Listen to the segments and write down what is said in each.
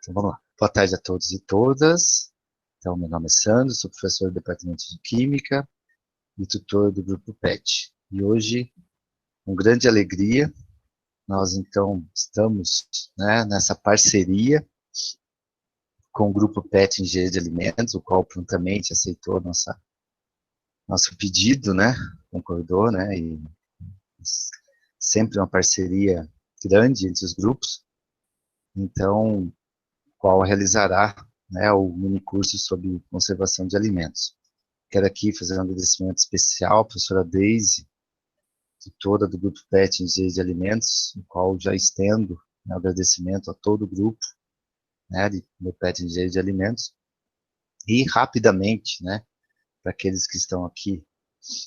Então, vamos lá. Boa tarde a todos e todas. Então, meu nome é Sandro, sou professor do Departamento de Química e tutor do Grupo PET. E hoje, com grande alegria, nós, então, estamos, né, nessa parceria com o Grupo PET Engenharia de Alimentos, o qual prontamente aceitou nosso pedido, né, concordou, né, e sempre uma parceria grande entre os grupos. Então, qual realizará, né, o minicurso sobre conservação de alimentos. Quero aqui fazer um agradecimento especial à professora Deise, tutora do Grupo PET Engenharia de Alimentos, no qual já estendo, né, o agradecimento a todo o grupo, né, do PET Engenharia de Alimentos. E rapidamente, né, para aqueles que estão aqui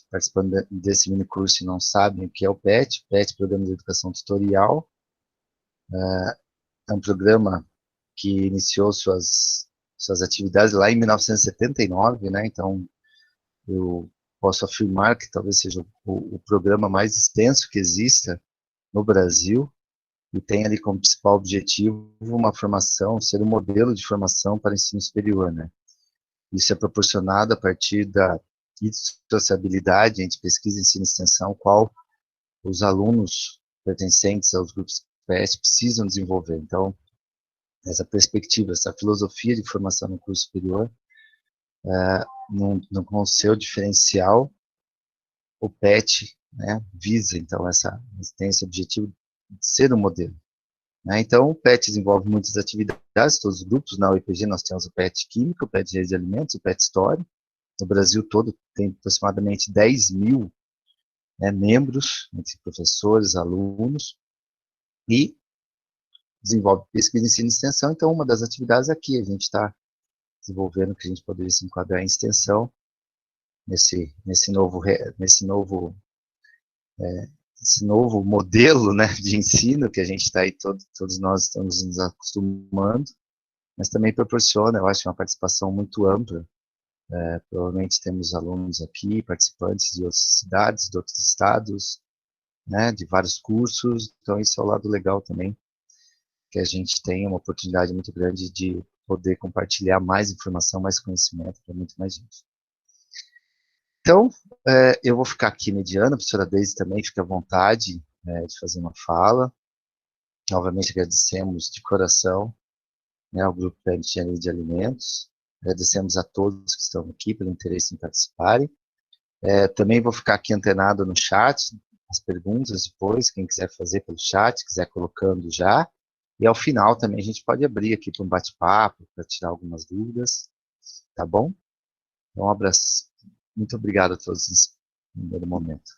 participando desse minicurso e não sabem o que é o PET, Programa de Educação Tutorial, é um programa que iniciou suas atividades lá em 1979, né? Então, eu posso afirmar que talvez seja o programa mais extenso que exista no Brasil e tem ali como principal objetivo uma formação, ser um modelo de formação para o ensino superior, né? Isso é proporcionado a partir da dissociabilidade entre pesquisa, ensino e extensão, qual os alunos pertencentes aos grupos PET precisam desenvolver. Então, essa perspectiva, essa filosofia de formação no curso superior, com o seu diferencial, o PET, né, visa, então, tem esse objetivo de ser um modelo. Né? Então, o PET desenvolve muitas atividades, todos os grupos. Na UEPG nós temos o PET Química, o PET Engenharia de Alimentos, o PET História. No Brasil todo tem aproximadamente 10 mil, né, membros, entre professores, alunos, e desenvolve pesquisa, ensino e extensão. Então, uma das atividades aqui, a gente está desenvolvendo, que a gente poderia se enquadrar em extensão, nesse novo modelo, né, de ensino que a gente está aí, todos nós estamos nos acostumando, mas também proporciona, eu acho, uma participação muito ampla. Provavelmente temos alunos aqui, participantes de outras cidades, de outros estados, né, de vários cursos, então isso é o lado legal também, que a gente tem uma oportunidade muito grande de poder compartilhar mais informação, mais conhecimento para muito mais gente. Então, eu vou ficar aqui mediando, a professora Deise também fica à vontade de fazer uma fala. Novamente agradecemos de coração, né, ao Grupo PET Engenharia de Alimentos, agradecemos a todos que estão aqui pelo interesse em participarem. Também vou ficar aqui antenado no chat, as perguntas depois, quem quiser fazer pelo chat, quiser colocando já. E ao final também a gente pode abrir aqui para um bate-papo, para tirar algumas dúvidas, tá bom? Então, um abraço. Muito obrigado a todos nesse primeiro momento.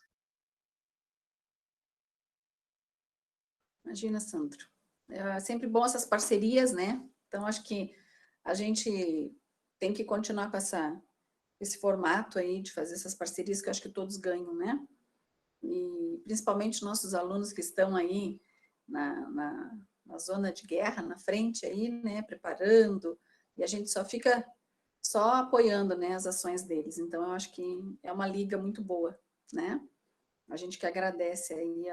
Imagina, Sandro. É sempre bom essas parcerias, né? Então, acho que a gente tem que continuar com esse formato aí de fazer essas parcerias, que eu acho que todos ganham, né? E principalmente nossos alunos que estão aí na zona de guerra, na frente aí, né? Preparando, e a gente só fica apoiando, né, as ações deles. Então, eu acho que é uma liga muito boa, né? A gente que agradece aí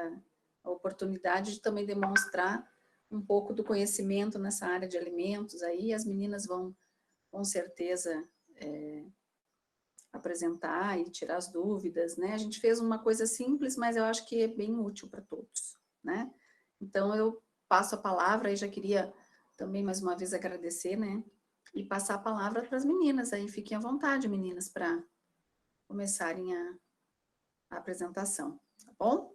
a oportunidade de também demonstrar um pouco do conhecimento nessa área de alimentos aí, as meninas vão, com certeza, apresentar e tirar as dúvidas, né? A gente fez uma coisa simples, mas eu acho que é bem útil para todos, né? Então, eu passo a palavra, e já queria também, mais uma vez, agradecer, né? E passar a palavra para as meninas aí, fiquem à vontade, meninas, para começarem a apresentação, tá bom?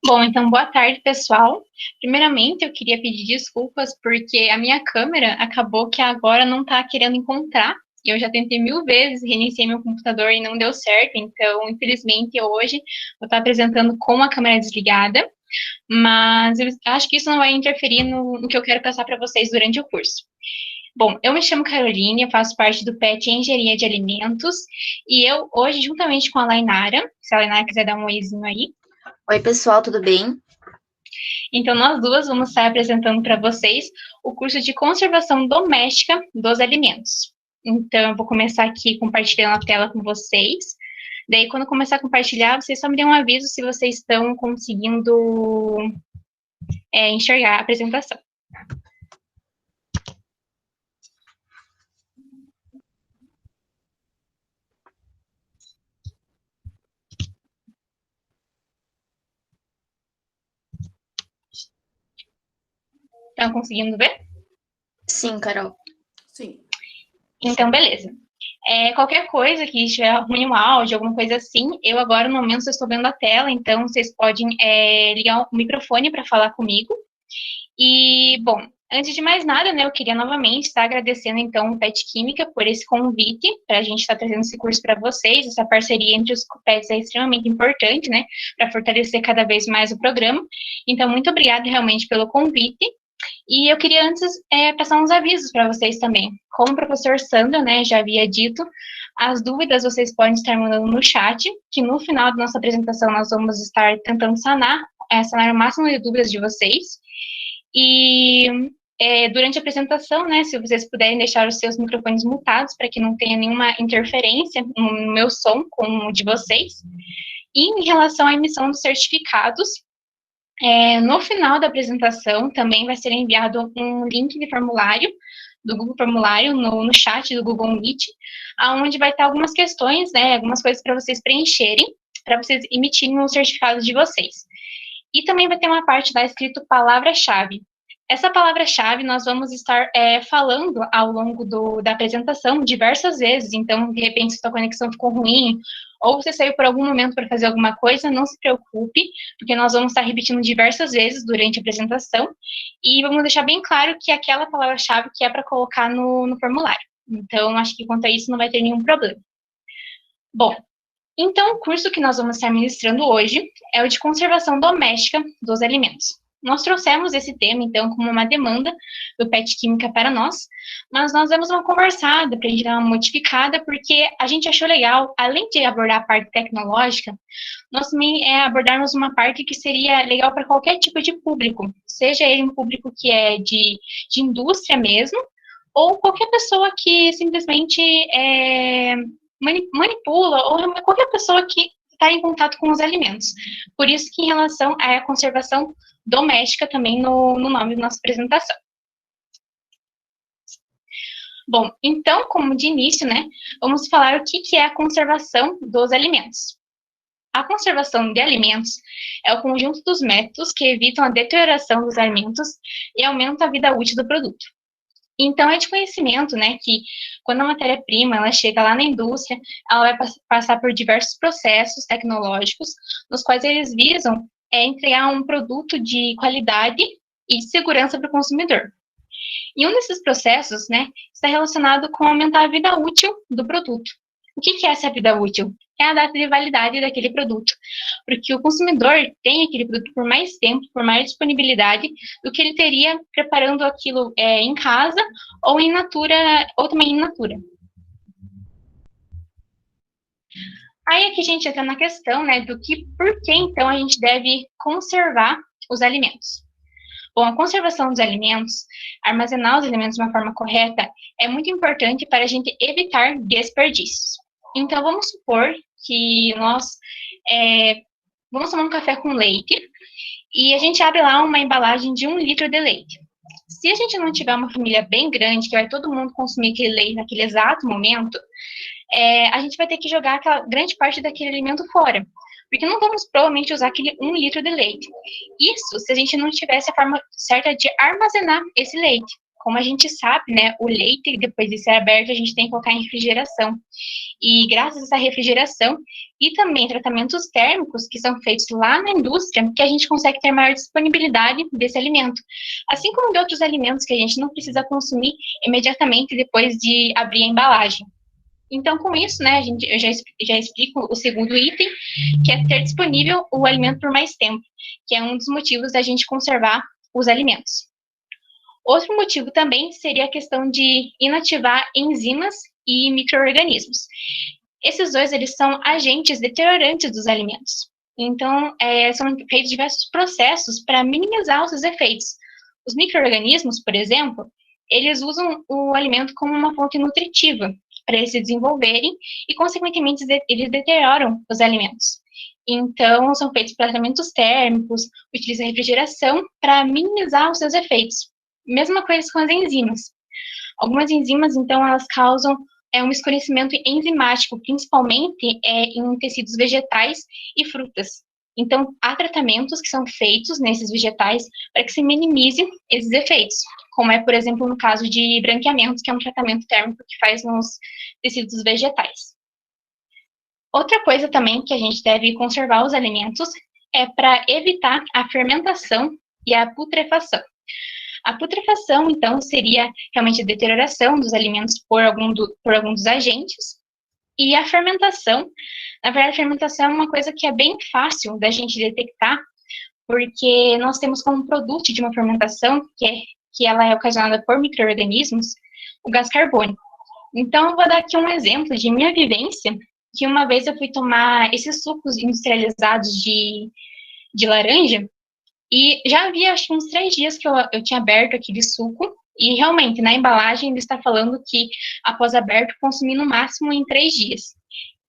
Bom, então, boa tarde, pessoal. Primeiramente, eu queria pedir desculpas, porque a minha câmera acabou que agora não está querendo encontrar. Eu já tentei 1000 vezes, reiniciei meu computador e não deu certo. Então, infelizmente, hoje eu estou apresentando com a câmera desligada. Mas eu acho que isso não vai interferir no que eu quero passar para vocês durante o curso. Bom, eu me chamo Caroline, eu faço parte do PET Engenharia de Alimentos. E eu, hoje, juntamente com a Lainara, se a Lainara quiser dar um oizinho aí. Oi, pessoal, tudo bem? Então, nós duas vamos estar apresentando para vocês o curso de conservação doméstica dos alimentos. Então, eu vou começar aqui compartilhando a tela com vocês. Daí, quando começar a compartilhar, vocês só me dêem um aviso se vocês estão conseguindo enxergar a apresentação. Estão conseguindo ver? Sim, Carol. Sim. Então, beleza. Qualquer coisa que estiver ruim o áudio, alguma coisa assim, eu agora no momento estou vendo a tela, então vocês podem ligar o microfone para falar comigo. E, bom, antes de mais nada, né, eu queria novamente estar agradecendo, então, o PET Química por esse convite, para a gente estar trazendo esse curso para vocês. Essa parceria entre os PETs é extremamente importante, né, para fortalecer cada vez mais o programa. Então, muito obrigada realmente pelo convite. E eu queria antes passar uns avisos para vocês também. Como o professor Sandra, né, já havia dito, as dúvidas vocês podem estar mandando no chat, que no final da nossa apresentação nós vamos estar tentando sanar o máximo de dúvidas de vocês. E durante a apresentação, né, se vocês puderem deixar os seus microfones mutados para que não tenha nenhuma interferência no meu som com o de vocês. E em relação à emissão dos certificados, no final da apresentação também vai ser enviado um link de formulário, do Google Formulário, no chat do Google Meet, onde vai estar algumas questões, né, algumas coisas para vocês preencherem, para vocês emitirem o certificado de vocês. E também vai ter uma parte lá escrito palavra-chave. Essa palavra-chave nós vamos estar falando ao longo da apresentação diversas vezes, então, de repente, se a conexão ficou ruim, ou você saiu por algum momento para fazer alguma coisa, não se preocupe, porque nós vamos estar repetindo diversas vezes durante a apresentação, e vamos deixar bem claro que aquela palavra-chave que é para colocar no formulário. Então, acho que quanto a isso não vai ter nenhum problema. Bom, então, o curso que nós vamos estar ministrando hoje é o de conservação doméstica dos alimentos. Nós trouxemos esse tema, então, como uma demanda do PET Química para nós, mas nós demos uma conversada para a gente dar uma modificada, porque a gente achou legal, além de abordar a parte tecnológica, nós também abordarmos uma parte que seria legal para qualquer tipo de público, seja ele um público que é de indústria mesmo, ou qualquer pessoa que simplesmente manipula, ou qualquer pessoa que está em contato com os alimentos. Por isso que em relação à conservação doméstica também no nome da nossa apresentação. Bom, então, como de início, né, vamos falar o que é a conservação dos alimentos. A conservação de alimentos é o conjunto dos métodos que evitam a deterioração dos alimentos e aumentam a vida útil do produto. Então, é de conhecimento, né, que quando a matéria-prima ela chega lá na indústria, ela vai passar por diversos processos tecnológicos, nos quais eles visam entregar um produto de qualidade e de segurança para o consumidor. E um desses processos, né, está relacionado com aumentar a vida útil do produto. O que é essa vida útil? É a data de validade daquele produto, porque o consumidor tem aquele produto por mais tempo, por mais disponibilidade, do que ele teria preparando aquilo em casa ou in natura, ou também in natura. Aí aqui a gente entra na questão, né, por que então a gente deve conservar os alimentos. Bom, a conservação dos alimentos, armazenar os alimentos de uma forma correta, é muito importante para a gente evitar desperdícios. Então, vamos supor que nós vamos tomar um café com leite e a gente abre lá uma embalagem de 1 litro de leite. Se a gente não tiver uma família bem grande, que vai todo mundo consumir aquele leite naquele exato momento, a gente vai ter que jogar aquela grande parte daquele alimento fora, porque não vamos provavelmente usar aquele 1 litro de leite. Isso se a gente não tivesse a forma certa de armazenar esse leite. Como a gente sabe, né, o leite, depois de ser aberto, a gente tem que colocar em refrigeração. E graças a essa refrigeração e também tratamentos térmicos que são feitos lá na indústria, que a gente consegue ter maior disponibilidade desse alimento. Assim como de outros alimentos que a gente não precisa consumir imediatamente depois de abrir a embalagem. Então, com isso, né, eu já explico o segundo item, que é ter disponível o alimento por mais tempo, que é um dos motivos da gente conservar os alimentos. Outro motivo também seria a questão de inativar enzimas e micro-organismos. Esses dois, eles são agentes deteriorantes dos alimentos. Então, são feitos diversos processos para minimizar os seus efeitos. Os micro-organismos, por exemplo, eles usam o alimento como uma fonte nutritiva para eles se desenvolverem e, consequentemente, eles deterioram os alimentos. Então, são feitos tratamentos térmicos, utilizam refrigeração para minimizar os seus efeitos. Mesma coisa com as enzimas. Algumas enzimas, então, elas causam um escurecimento enzimático, principalmente em tecidos vegetais e frutas. Então, há tratamentos que são feitos nesses vegetais para que se minimize esses efeitos, como é, por exemplo, no caso de branqueamento, que é um tratamento térmico que faz nos tecidos vegetais. Outra coisa também que a gente deve conservar os alimentos é para evitar a fermentação e a putrefação. A putrefação, então, seria realmente a deterioração dos alimentos por algum dos agentes. E a fermentação, na verdade, a fermentação é uma coisa que é bem fácil da gente detectar, porque nós temos como produto de uma fermentação, que ela é ocasionada por micro-organismos, o gás carbônico. Então, eu vou dar aqui um exemplo de minha vivência, que uma vez eu fui tomar esses sucos industrializados de laranja, e já havia, acho que uns 3 dias que eu tinha aberto aquele suco, e realmente, na embalagem, ele está falando que, após aberto, consumir no máximo em 3 dias.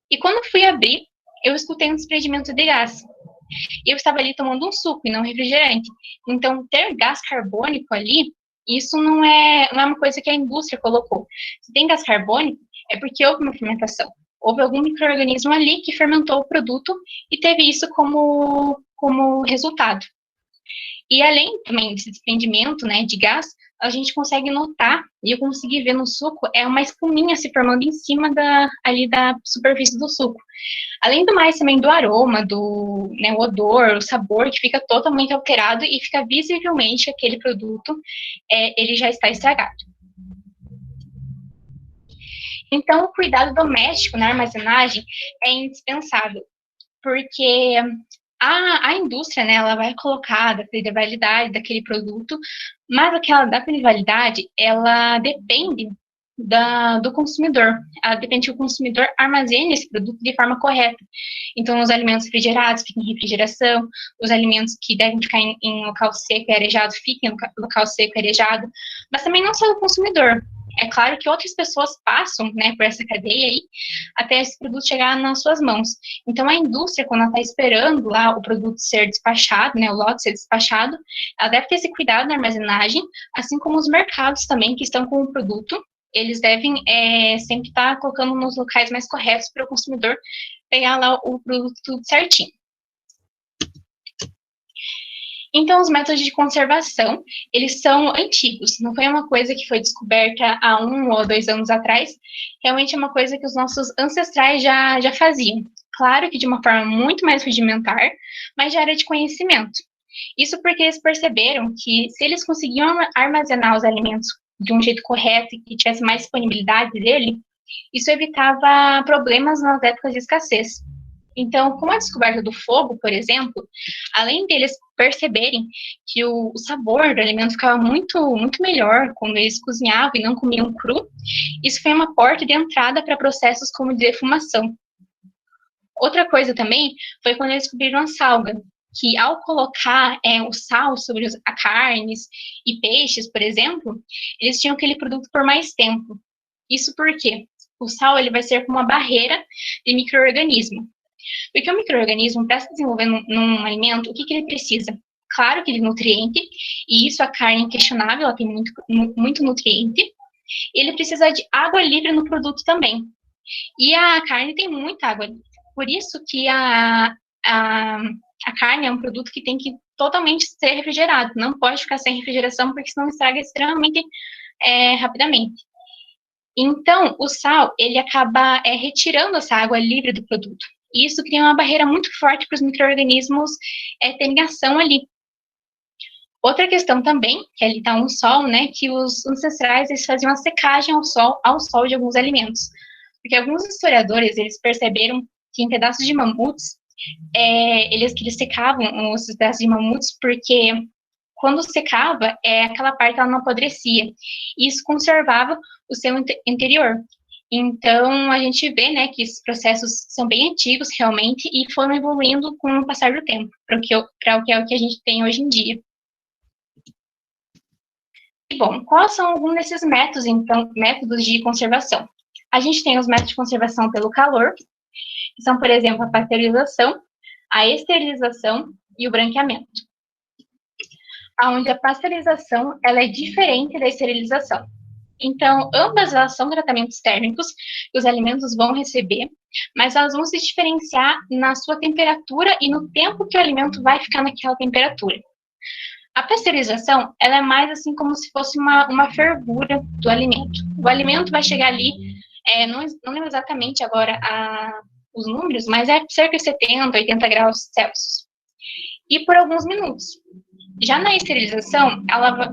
E quando fui abrir, eu escutei um desprendimento de gás. E eu estava ali tomando um suco e não refrigerante. Então, ter gás carbônico ali, isso não é uma coisa que a indústria colocou. Se tem gás carbônico, é porque houve uma fermentação. Houve algum micro-organismo ali que fermentou o produto e teve isso como resultado. E além também desse desprendimento, né, de gás, a gente consegue notar, e eu consegui ver no suco, é uma espuminha se formando em cima ali da superfície do suco. Além do mais, também do aroma, o odor, o sabor, que fica totalmente alterado e fica visivelmente que aquele produto, ele já está estragado. Então, o cuidado doméstico na armazenagem é indispensável, porque a indústria, né, ela vai colocar a validade daquele produto, mas aquela data de validade, ela depende do consumidor. Ela depende que o consumidor armazene esse produto de forma correta. Então, os alimentos refrigerados fiquem em refrigeração, os alimentos que devem ficar em local seco e arejado fiquem em local seco e arejado, mas também não só o consumidor. É claro que outras pessoas passam, né, por essa cadeia aí, até esse produto chegar nas suas mãos. Então, a indústria, quando ela está esperando lá o produto ser despachado, né, o lote ser despachado, ela deve ter esse cuidado na armazenagem, assim como os mercados também que estão com o produto, eles devem sempre estar colocando nos locais mais corretos para o consumidor pegar lá o produto tudo certinho. Então, os métodos de conservação, eles são antigos, não foi uma coisa que foi descoberta há 1 ou 2 anos atrás, realmente é uma coisa que os nossos ancestrais já faziam. Claro que de uma forma muito mais rudimentar, mas já era de conhecimento. Isso porque eles perceberam que se eles conseguiam armazenar os alimentos de um jeito correto e que tivesse mais disponibilidade dele, isso evitava problemas nas épocas de escassez. Então, com a descoberta do fogo, por exemplo, além deles perceberem que o sabor do alimento ficava muito, muito melhor quando eles cozinhavam e não comiam cru, isso foi uma porta de entrada para processos como de defumação. Outra coisa também foi quando eles descobriram a salga, que ao colocar o sal sobre as carnes e peixes, por exemplo, eles tinham aquele produto por mais tempo. Isso porque o sal ele vai ser como uma barreira de micro-organismo. Porque o micro-organismo, para se desenvolver num alimento, o que ele precisa? Claro que ele é nutriente, e isso a carne é inquestionável, ela tem muito nutriente. Ele precisa de água livre no produto também. E a carne tem muita água livre. Por isso que a carne é um produto que tem que totalmente ser refrigerado. Não pode ficar sem refrigeração, porque senão estraga extremamente rapidamente. Então, o sal, ele acaba retirando essa água livre do produto. E isso cria uma barreira muito forte para os micro-organismos terem ação ali. Outra questão também, que ali está um sol, né, que os ancestrais eles faziam a secagem ao sol de alguns alimentos. Porque alguns historiadores, eles perceberam que em pedaços de mamutes, eles secavam os pedaços de mamutes porque quando secava, aquela parte ela não apodrecia. E isso conservava o seu interior. Então, a gente vê, né, que esses processos são bem antigos, realmente, e foram evoluindo com o passar do tempo, para o que é o que a gente tem hoje em dia. E, bom, quais são alguns desses métodos, então, métodos de conservação? A gente tem os métodos de conservação pelo calor, que são, por exemplo, a pasteurização, a esterilização e o branqueamento. Onde a pasteurização ela é diferente da esterilização. Então, ambas elas são tratamentos térmicos que os alimentos vão receber mas elas vão se diferenciar na sua temperatura e no tempo que o alimento vai ficar naquela temperatura. A pasteurização, ela é mais assim como se fosse uma fervura do alimento. O alimento vai chegar ali, não lembro exatamente agora os números, mas é cerca de 70, 80 graus Celsius. E por alguns minutos. Já na esterilização,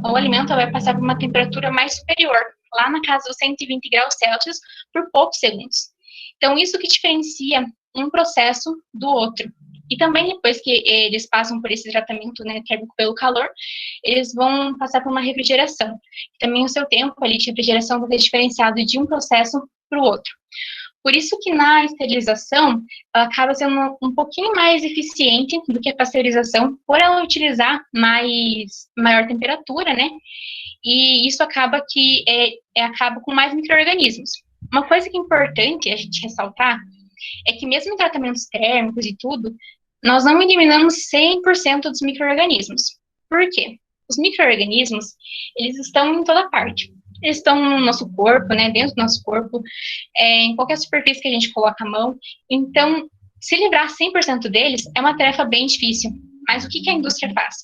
o alimento vai passar por uma temperatura mais superior, lá na casa dos 120 graus Celsius, por poucos segundos. Então, isso que diferencia um processo do outro. E também, depois que eles passam por esse tratamento, né, térmico pelo calor, eles vão passar por uma refrigeração. Também o seu tempo ali de refrigeração vai ser diferenciado de um processo para o outro. Por isso que na esterilização, ela acaba sendo um pouquinho mais eficiente do que a pasteurização, por ela utilizar maior temperatura, né? E isso acaba que acaba com mais micro-organismos. Uma coisa que é importante a gente ressaltar é que mesmo em tratamentos térmicos e tudo, nós não eliminamos 100% dos micro-organismos. Por quê? Os micro-organismos, eles estão em toda parte. Eles estão no nosso corpo, né, dentro do nosso corpo, em qualquer superfície que a gente coloca a mão. Então, se livrar 100% deles é uma tarefa bem difícil. Mas o que a indústria faz?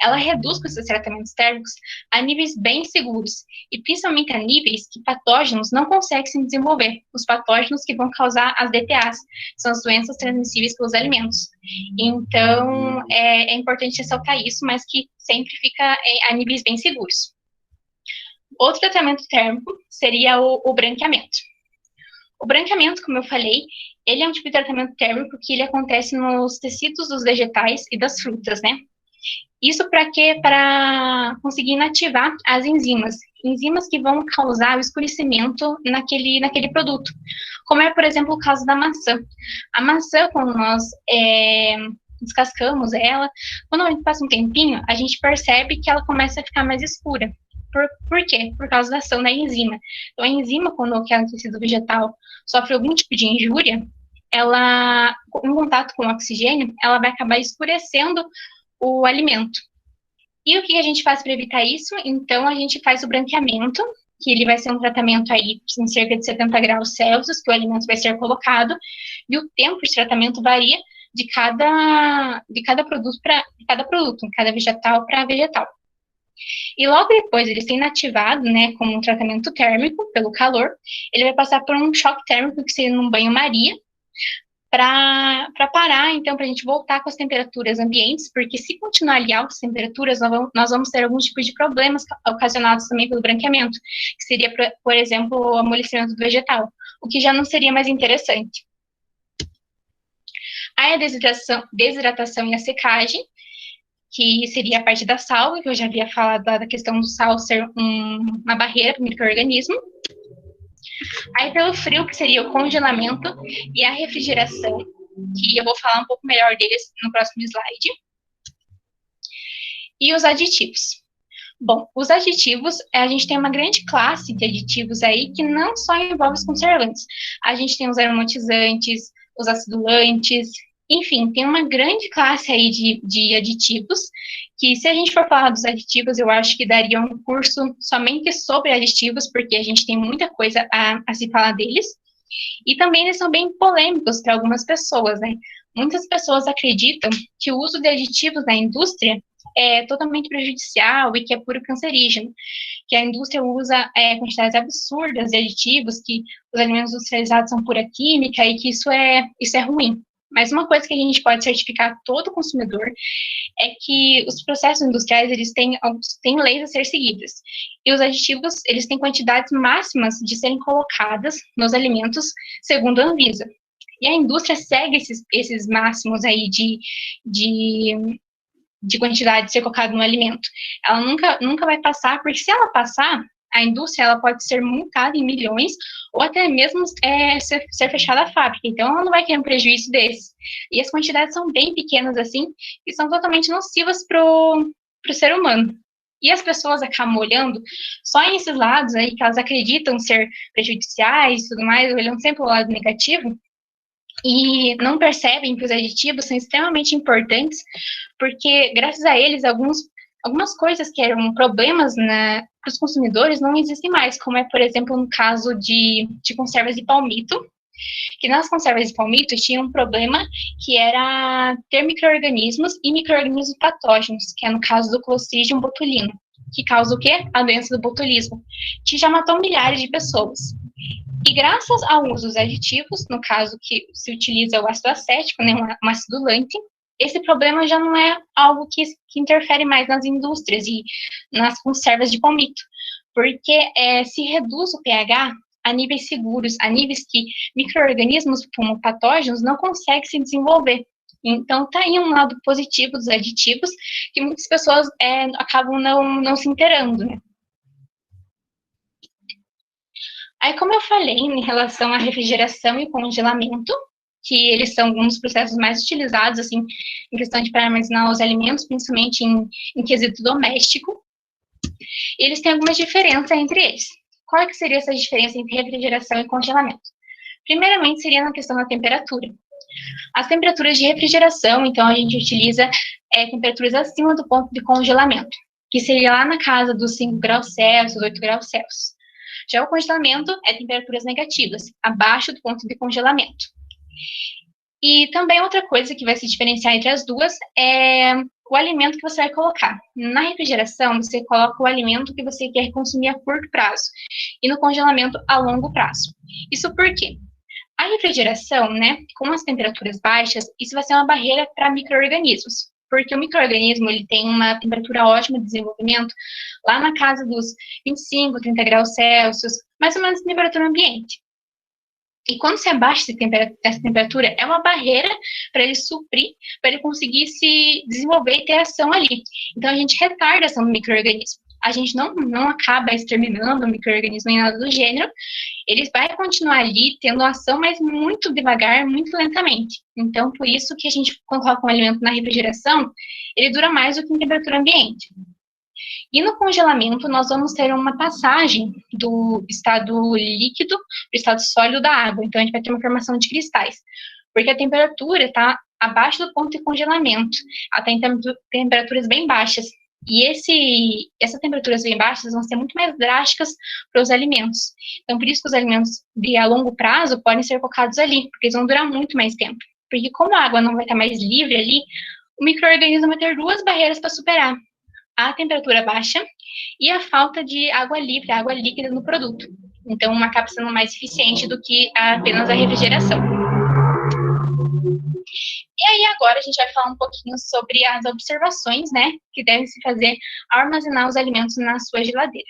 Ela reduz com esses tratamentos térmicos a níveis bem seguros, e principalmente a níveis que patógenos não conseguem se desenvolver, os patógenos que vão causar as DTAs, são as doenças transmissíveis pelos alimentos. Então, é importante ressaltar isso, mas que sempre fica a níveis bem seguros. Outro tratamento térmico seria o branqueamento. O branqueamento, como eu falei, ele é um tipo de tratamento térmico que ele acontece nos tecidos dos vegetais e das frutas, né? Isso para quê? Para conseguir inativar as enzimas. Enzimas que vão causar o escurecimento naquele produto. Como é, por exemplo, o caso da maçã. A maçã, quando nós descascamos ela, quando a gente passa um tempinho, a gente percebe que ela começa a ficar mais escura. Por quê? Por causa da ação da enzima. Então, a enzima, quando aquele tecido vegetal sofre algum tipo de injúria, ela, em contato com o oxigênio, ela vai acabar escurecendo o alimento. E o que a gente faz para evitar isso? Então, a gente faz o branqueamento, que ele vai ser um tratamento aí em cerca de 70 graus Celsius, que o alimento vai ser colocado, e o tempo de tratamento varia de cada produto para cada produto, cada vegetal para vegetal. E logo depois ele ser inativado, né, como um tratamento térmico, pelo calor, ele vai passar por um choque térmico, que seria num banho-maria, para parar, então, para a gente voltar com as temperaturas ambientes, porque se continuar ali altas temperaturas, nós vamos ter alguns tipos de problemas ocasionados também pelo branqueamento, que seria, por exemplo, o amolecimento do vegetal, o que já não seria mais interessante. Aí a desidratação e a secagem, que seria a parte da sal, que eu já havia falado da questão do sal ser uma barreira para o micro-organismo. Aí pelo frio, que seria o congelamento e a refrigeração, que eu vou falar um pouco melhor deles no próximo slide. E os aditivos. Bom, os aditivos, a gente tem uma grande classe de aditivos aí que não só envolve os conservantes. A gente tem os aromatizantes, os acidulantes, enfim, tem uma grande classe aí de aditivos, que se a gente for falar dos aditivos, eu acho que daria um curso somente sobre aditivos, porque a gente tem muita coisa a se falar deles. E também eles são bem polêmicos para algumas pessoas, né? Muitas pessoas acreditam que o uso de aditivos na indústria é totalmente prejudicial e que é puro cancerígeno, que a indústria usa quantidades absurdas de aditivos, que os alimentos industrializados são pura química e que isso é ruim. Mas uma coisa que a gente pode certificar todo consumidor é que os processos industriais, eles têm leis a ser seguidas. E os aditivos, eles têm quantidades máximas de serem colocadas nos alimentos, segundo a Anvisa. E a indústria segue esses máximos aí de quantidade de ser colocado no alimento. Ela nunca vai passar, porque se ela passar, a indústria ela pode ser multada em milhões ou até mesmo ser fechada a fábrica. Então, ela não vai ter um prejuízo desse. E as quantidades são bem pequenas, assim, e são totalmente nocivas para o ser humano. E as pessoas acabam olhando só em esses lados aí que elas acreditam ser prejudiciais e tudo mais, olhando sempre o lado negativo, e não percebem que os aditivos são extremamente importantes, porque graças a eles, algumas coisas que eram problemas para os consumidores não existem mais, como é, por exemplo, no caso de conservas de palmito, que nas conservas de palmito tinha um problema que era ter micro-organismos e micro-organismos patógenos, que é no caso do Clostridium botulinum, que causa o quê? A doença do botulismo, que já matou milhares de pessoas. E graças ao uso dos aditivos, no caso que se utiliza o ácido acético, né, um acidulante, esse problema já não é algo que interfere mais nas indústrias e nas conservas de palmito, porque se reduz o pH a níveis seguros, a níveis que micro-organismos como patógenos não conseguem se desenvolver. Então, tá aí um lado positivo dos aditivos que muitas pessoas acabam não se inteirando, né? Aí, como eu falei, em relação à refrigeração e congelamento, que eles são alguns dos processos mais utilizados, assim, em questão de para armazenar os alimentos, principalmente em quesito doméstico, eles têm algumas diferenças entre eles. Qual que seria essa diferença entre refrigeração e congelamento? Primeiramente, seria na questão da temperatura. As temperaturas de refrigeração, então, a gente utiliza temperaturas acima do ponto de congelamento, que seria lá na casa dos 5 graus Celsius, 8 graus Celsius. Já o congelamento é temperaturas negativas, abaixo do ponto de congelamento. E também outra coisa que vai se diferenciar entre as duas é o alimento que você vai colocar. Na refrigeração, você coloca o alimento que você quer consumir a curto prazo, e no congelamento a longo prazo. Isso por quê? A refrigeração, né, com as temperaturas baixas, isso vai ser uma barreira para micro-organismos, porque o micro-organismo ele tem uma temperatura ótima de desenvolvimento lá na casa dos 25, 30 graus Celsius, mais ou menos a temperatura ambiente. E quando se abaixa essa temperatura, é uma barreira para ele suprir, para ele conseguir se desenvolver e ter ação ali. Então, a gente retarda a ação do micro-organismo. A gente não acaba exterminando o micro-organismo em nada do gênero, ele vai continuar ali tendo ação, mas muito devagar, muito lentamente. Então, por isso que a gente, quando coloca um alimento na refrigeração, ele dura mais do que em temperatura ambiente. E no congelamento, nós vamos ter uma passagem do estado líquido para o estado sólido da água. Então, a gente vai ter uma formação de cristais, porque a temperatura está abaixo do ponto de congelamento. Ela está em temperaturas bem baixas. E essas temperaturas bem baixas vão ser muito mais drásticas para os alimentos. Então, por isso que os alimentos a longo prazo podem ser colocados ali, porque eles vão durar muito mais tempo. Porque como a água não vai estar mais livre ali, o micro-organismo vai ter duas barreiras para superar: a temperatura baixa e a falta de água livre, água líquida no produto. Então, uma acaba sendo mais eficiente do que apenas a refrigeração. E aí, agora, a gente vai falar um pouquinho sobre as observações, né, que devem se fazer ao armazenar os alimentos na sua geladeira.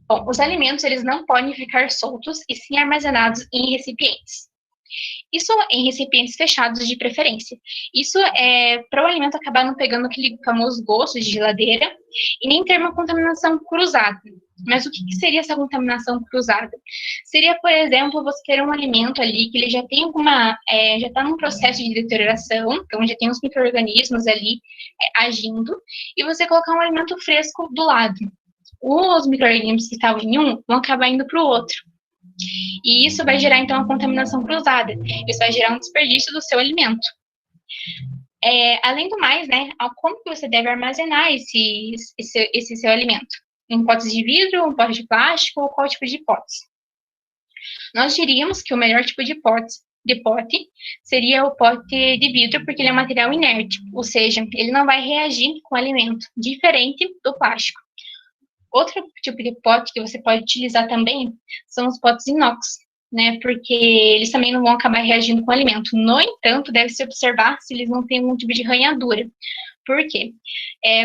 Bom, os alimentos, eles não podem ficar soltos e sim armazenados em recipientes. Isso em recipientes fechados de preferência. Isso é para o alimento acabar não pegando aquele famoso gosto de geladeira e nem ter uma contaminação cruzada. Mas o que seria essa contaminação cruzada? Seria, por exemplo, você ter um alimento ali que ele já tem já está num processo de deterioração, então já tem os micro-organismos ali agindo, e você colocar um alimento fresco do lado. Os micro-organismos que estavam em um vão acabar indo para o outro. E isso vai gerar, então, uma contaminação cruzada. Isso vai gerar um desperdício do seu alimento. Além do mais, né, como que você deve armazenar esse seu alimento? Em potes de vidro, um pote de plástico ou qual tipo de potes? Nós diríamos que o melhor tipo de pote seria o pote de vidro, porque ele é um material inerte, ou seja, ele não vai reagir com o alimento, diferente do plástico. Outro tipo de pote que você pode utilizar também são os potes inox, né? Porque eles também não vão acabar reagindo com o alimento. No entanto, deve-se observar se eles não têm algum tipo de ranhadura. Por quê?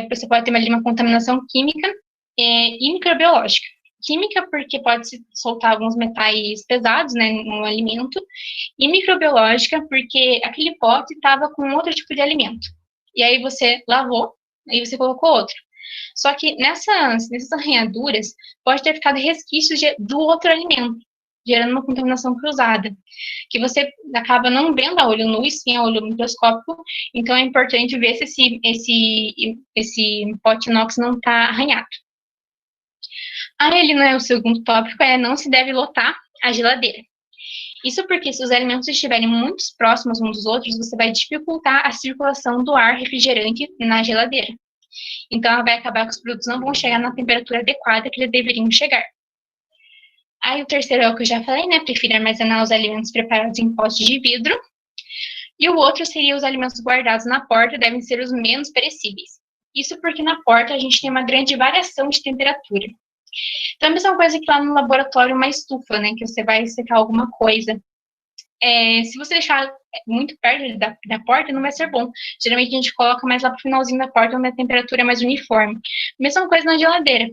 Você pode ter uma contaminação química e microbiológica. Química, porque pode-se soltar alguns metais pesados, né, no alimento. E microbiológica, porque aquele pote estava com outro tipo de alimento. E aí você lavou, aí você colocou outro. Só que nessas arranhaduras pode ter ficado resquícios do outro alimento, gerando uma contaminação cruzada, que você acaba não vendo a olho nu, e sim a olho microscópico. Então é importante ver se esse pote inox não está arranhado. Aí, o segundo tópico não se deve lotar a geladeira. Isso porque se os alimentos estiverem muito próximos uns dos outros, você vai dificultar a circulação do ar refrigerante na geladeira. Então, ela vai acabar que os produtos não vão chegar na temperatura adequada que eles deveriam chegar. Aí o terceiro é o que eu já falei, né? Prefiro armazenar os alimentos preparados em potes de vidro. E o outro seria os alimentos guardados na porta devem ser os menos perecíveis. Isso porque na porta a gente tem uma grande variação de temperatura. Então, a mesma coisa que lá no laboratório, uma estufa, né? Que você vai secar alguma coisa. Se você deixar muito perto da porta, não vai ser bom. Geralmente a gente coloca mais lá pro finalzinho da porta, onde a temperatura é mais uniforme. Mesma coisa na geladeira.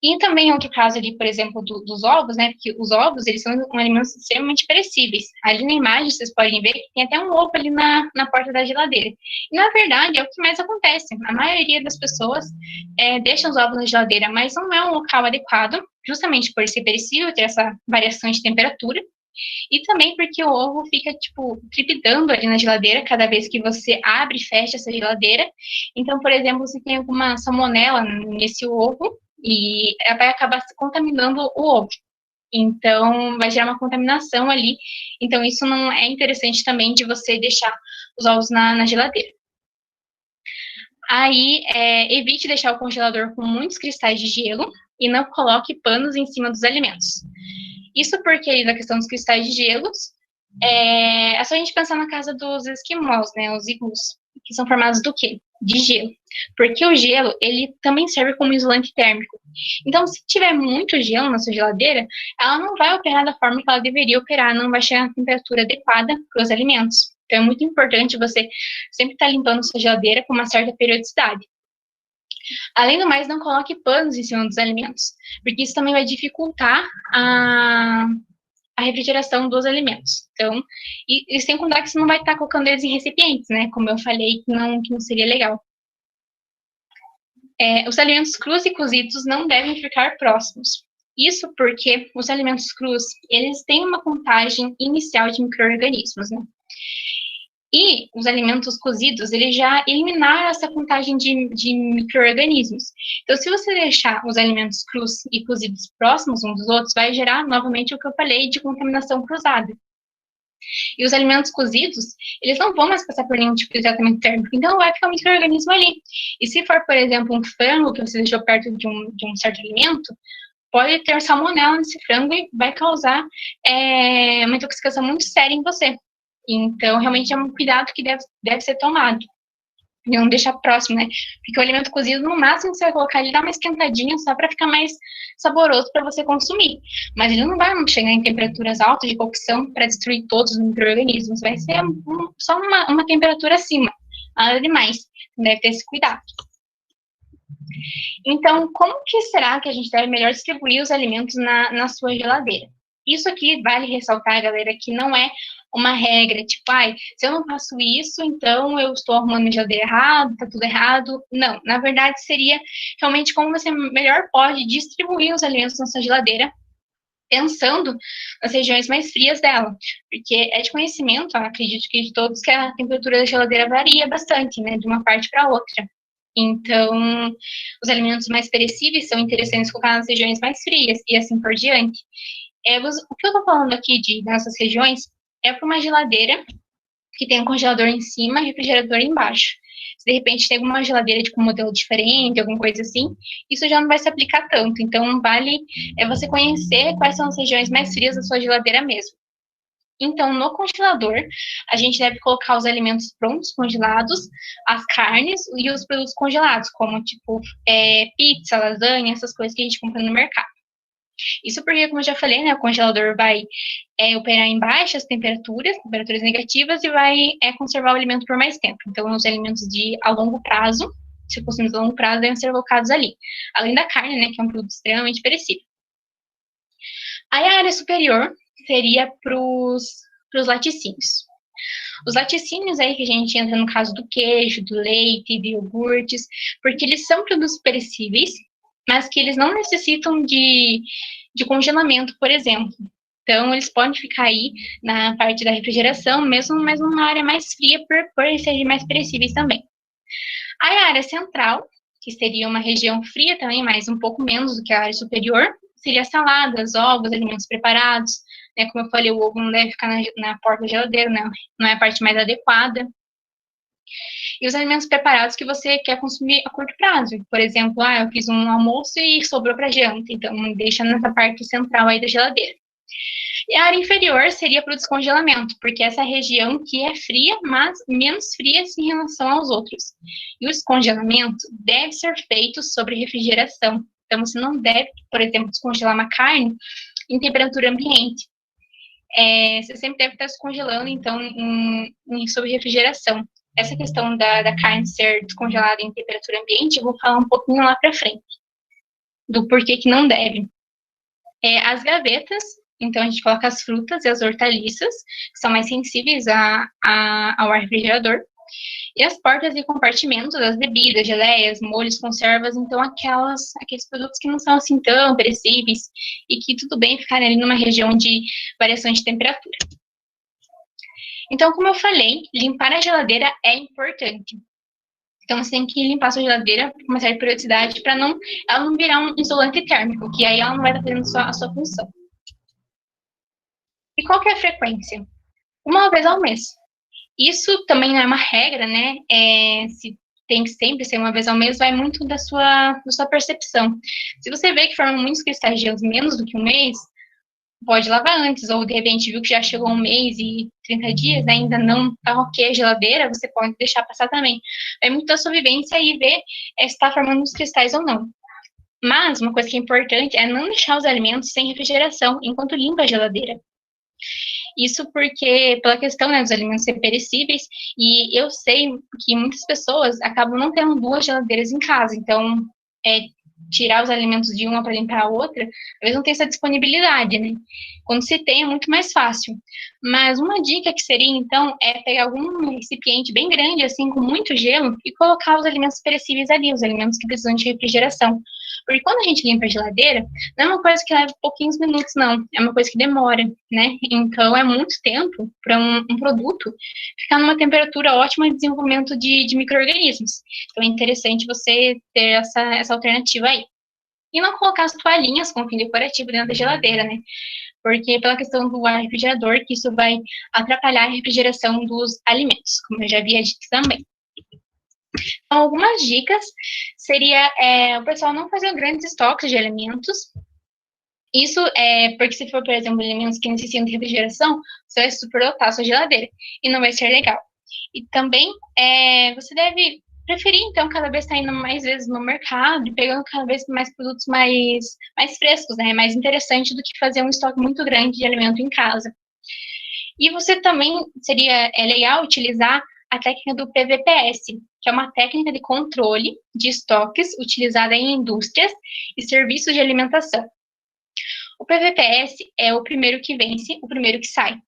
E também outro caso ali, por exemplo, dos ovos, né? Porque os ovos, eles são alimentos extremamente perecíveis. Ali na imagem, vocês podem ver que tem até um ovo ali na porta da geladeira. E, na verdade, é o que mais acontece. A maioria das pessoas deixa os ovos na geladeira, mas não é um local adequado, justamente por ser perecível, ter essa variação de temperatura. E também porque o ovo fica, tipo, tripidando ali na geladeira cada vez que você abre e fecha essa geladeira. Então, por exemplo, se tem alguma salmonela nesse ovo, e ela vai acabar se contaminando o ovo. Então, vai gerar uma contaminação ali. Então, isso não é interessante também de você deixar os ovos na geladeira. Aí, evite deixar o congelador com muitos cristais de gelo e não coloque panos em cima dos alimentos. Isso porque, na questão dos cristais de gelos, é só a gente pensar na casa dos esquimós, né, os iglus, que são formados do quê? De gelo. Porque o gelo, ele também serve como isolante térmico. Então, se tiver muito gelo na sua geladeira, ela não vai operar da forma que ela deveria operar, não vai chegar na temperatura adequada para os alimentos. Então, é muito importante você sempre estar limpando sua geladeira com uma certa periodicidade. Além do mais, não coloque panos em cima dos alimentos, porque isso também vai dificultar a refrigeração dos alimentos. Então, e sem contar que você não vai estar colocando eles em recipientes, né? Como eu falei, que não seria legal. Os alimentos crus e cozidos não devem ficar próximos. Isso porque os alimentos crus, eles têm uma contagem inicial de micro-organismos, né? E os alimentos cozidos, eles já eliminaram essa contagem de micro-organismos. Então, se você deixar os alimentos crus e cozidos próximos uns dos outros, vai gerar, novamente, o que eu falei de contaminação cruzada. E os alimentos cozidos, eles não vão mais passar por nenhum tipo de tratamento térmico, então vai ficar um micro-organismo ali. E se for, por exemplo, um frango que você deixou perto de um certo alimento, pode ter salmonela nesse frango e vai causar uma intoxicação muito séria em você. Então, realmente é um cuidado que deve ser tomado. E não deixar próximo, né? Porque o alimento cozido, no máximo, você vai colocar ele, dá uma esquentadinha só para ficar mais saboroso para você consumir. Mas ele não vai chegar em temperaturas altas de cocção para destruir todos os micro-organismos. Vai ser só uma temperatura acima, nada demais. Deve ter esse cuidado. Então, como que será que a gente deve melhor distribuir os alimentos na sua geladeira? Isso aqui vale ressaltar, galera, que não é uma regra, tipo, se eu não faço isso, então eu estou arrumando minha geladeira errado, tá tudo errado. Não, na verdade, seria realmente como você melhor pode distribuir os alimentos na sua geladeira, pensando nas regiões mais frias dela. Porque é de conhecimento, acredito que de todos, que a temperatura da geladeira varia bastante, né, de uma parte para outra. Então, os alimentos mais perecíveis são interessantes colocar nas regiões mais frias e assim por diante. O que eu estou falando aqui nessas regiões é para uma geladeira que tem um congelador em cima e refrigerador embaixo. Se de repente tem alguma geladeira de um modelo diferente, alguma coisa assim, isso já não vai se aplicar tanto. Então, vale você conhecer quais são as regiões mais frias da sua geladeira mesmo. Então, no congelador, a gente deve colocar os alimentos prontos, congelados, as carnes e os produtos congelados, como, tipo, pizza, lasanha, essas coisas que a gente compra no mercado. Isso porque, como eu já falei, né, o congelador vai operar em baixas temperaturas negativas, e vai conservar o alimento por mais tempo. Então, os alimentos a longo prazo, se consumir a longo prazo, devem ser colocados ali. Além da carne, né, que é um produto extremamente perecível. Aí, a área superior seria para os laticínios. Os laticínios aí que a gente entra no caso do queijo, do leite, de iogurtes, porque eles são produtos perecíveis, mas que eles não necessitam de congelamento, por exemplo. Então, eles podem ficar aí na parte da refrigeração, mesmo mas numa área mais fria, por serem mais perecíveis também. Aí, a área central, que seria uma região fria também, mas um pouco menos do que a área superior, seria saladas, ovos, alimentos preparados, né? Como eu falei, o ovo não deve ficar na porta da geladeira, não é a parte mais adequada. e os alimentos preparados que você quer consumir a curto prazo. Por exemplo, eu fiz um almoço e sobrou para janta, então deixa nessa parte central aí da geladeira. E a área inferior seria para o descongelamento, porque essa região que é fria, mas menos fria em relação aos outros. E o descongelamento deve ser feito sobre refrigeração. Então, você não deve, por exemplo, descongelar uma carne em temperatura ambiente. Você sempre deve estar descongelando, então, sob refrigeração. Essa questão da carne ser descongelada em temperatura ambiente, eu vou falar um pouquinho lá para frente, do porquê que não deve. As gavetas, então a gente coloca as frutas e as hortaliças, que são mais sensíveis ao ar refrigerador. E as portas e compartimentos das bebidas, geleias, molhos, conservas, então aqueles produtos que não são assim tão perecíveis e que tudo bem ficarem ali numa região de variação de temperatura. Então, como eu falei, limpar a geladeira é importante. Então, você tem que limpar a sua geladeira com uma certa periodicidade para ela não virar um isolante térmico, que aí ela não vai estar fazendo a sua função. E qual que é a frequência? Uma vez ao mês. Isso também não é uma regra, né? Se tem que sempre ser uma vez ao mês, vai muito da sua percepção. Se você vê que formam muitos cristais de gelo menos do que um mês, pode lavar antes, ou de repente viu que já chegou um mês e 30 dias, né, ainda não está ok a geladeira, você pode deixar passar também. É muito da sua vivência e ver se está formando os cristais ou não. Mas uma coisa que é importante é não deixar os alimentos sem refrigeração enquanto limpa a geladeira. Isso porque, pela questão, né, dos alimentos ser perecíveis, e eu sei que muitas pessoas acabam não tendo 2 geladeiras em casa, então, tirar os alimentos de uma para limpar a outra, às vezes não tem essa disponibilidade, né? Quando se tem, é muito mais fácil. Mas uma dica que seria, então, é pegar algum recipiente bem grande, assim, com muito gelo, e colocar os alimentos perecíveis ali, os alimentos que precisam de refrigeração. Porque quando a gente limpa a geladeira, não é uma coisa que leva pouquinhos minutos, não. É uma coisa que demora, né? Então, é muito tempo para um produto ficar numa temperatura ótima de desenvolvimento de micro-organismos. Então, é interessante você ter essa alternativa aí. E não colocar as toalhinhas com fim decorativo dentro da geladeira, né? Porque pela questão do ar refrigerador, que isso vai atrapalhar a refrigeração dos alimentos, como eu já havia dito também. Então, algumas dicas seria o pessoal não fazer grandes estoques de alimentos. Isso porque se for, por exemplo, alimentos que necessitam de refrigeração, você vai superlotar a sua geladeira e não vai ser legal. E também você deve preferir, então, cada vez estar indo mais vezes no mercado e pegando cada vez mais produtos mais frescos, né? Mais interessante do que fazer um estoque muito grande de alimento em casa. E você também seria legal utilizar a técnica do PVPS, que é uma técnica de controle de estoques utilizada em indústrias e serviços de alimentação. O PVPS é o primeiro que vence, o primeiro que sai.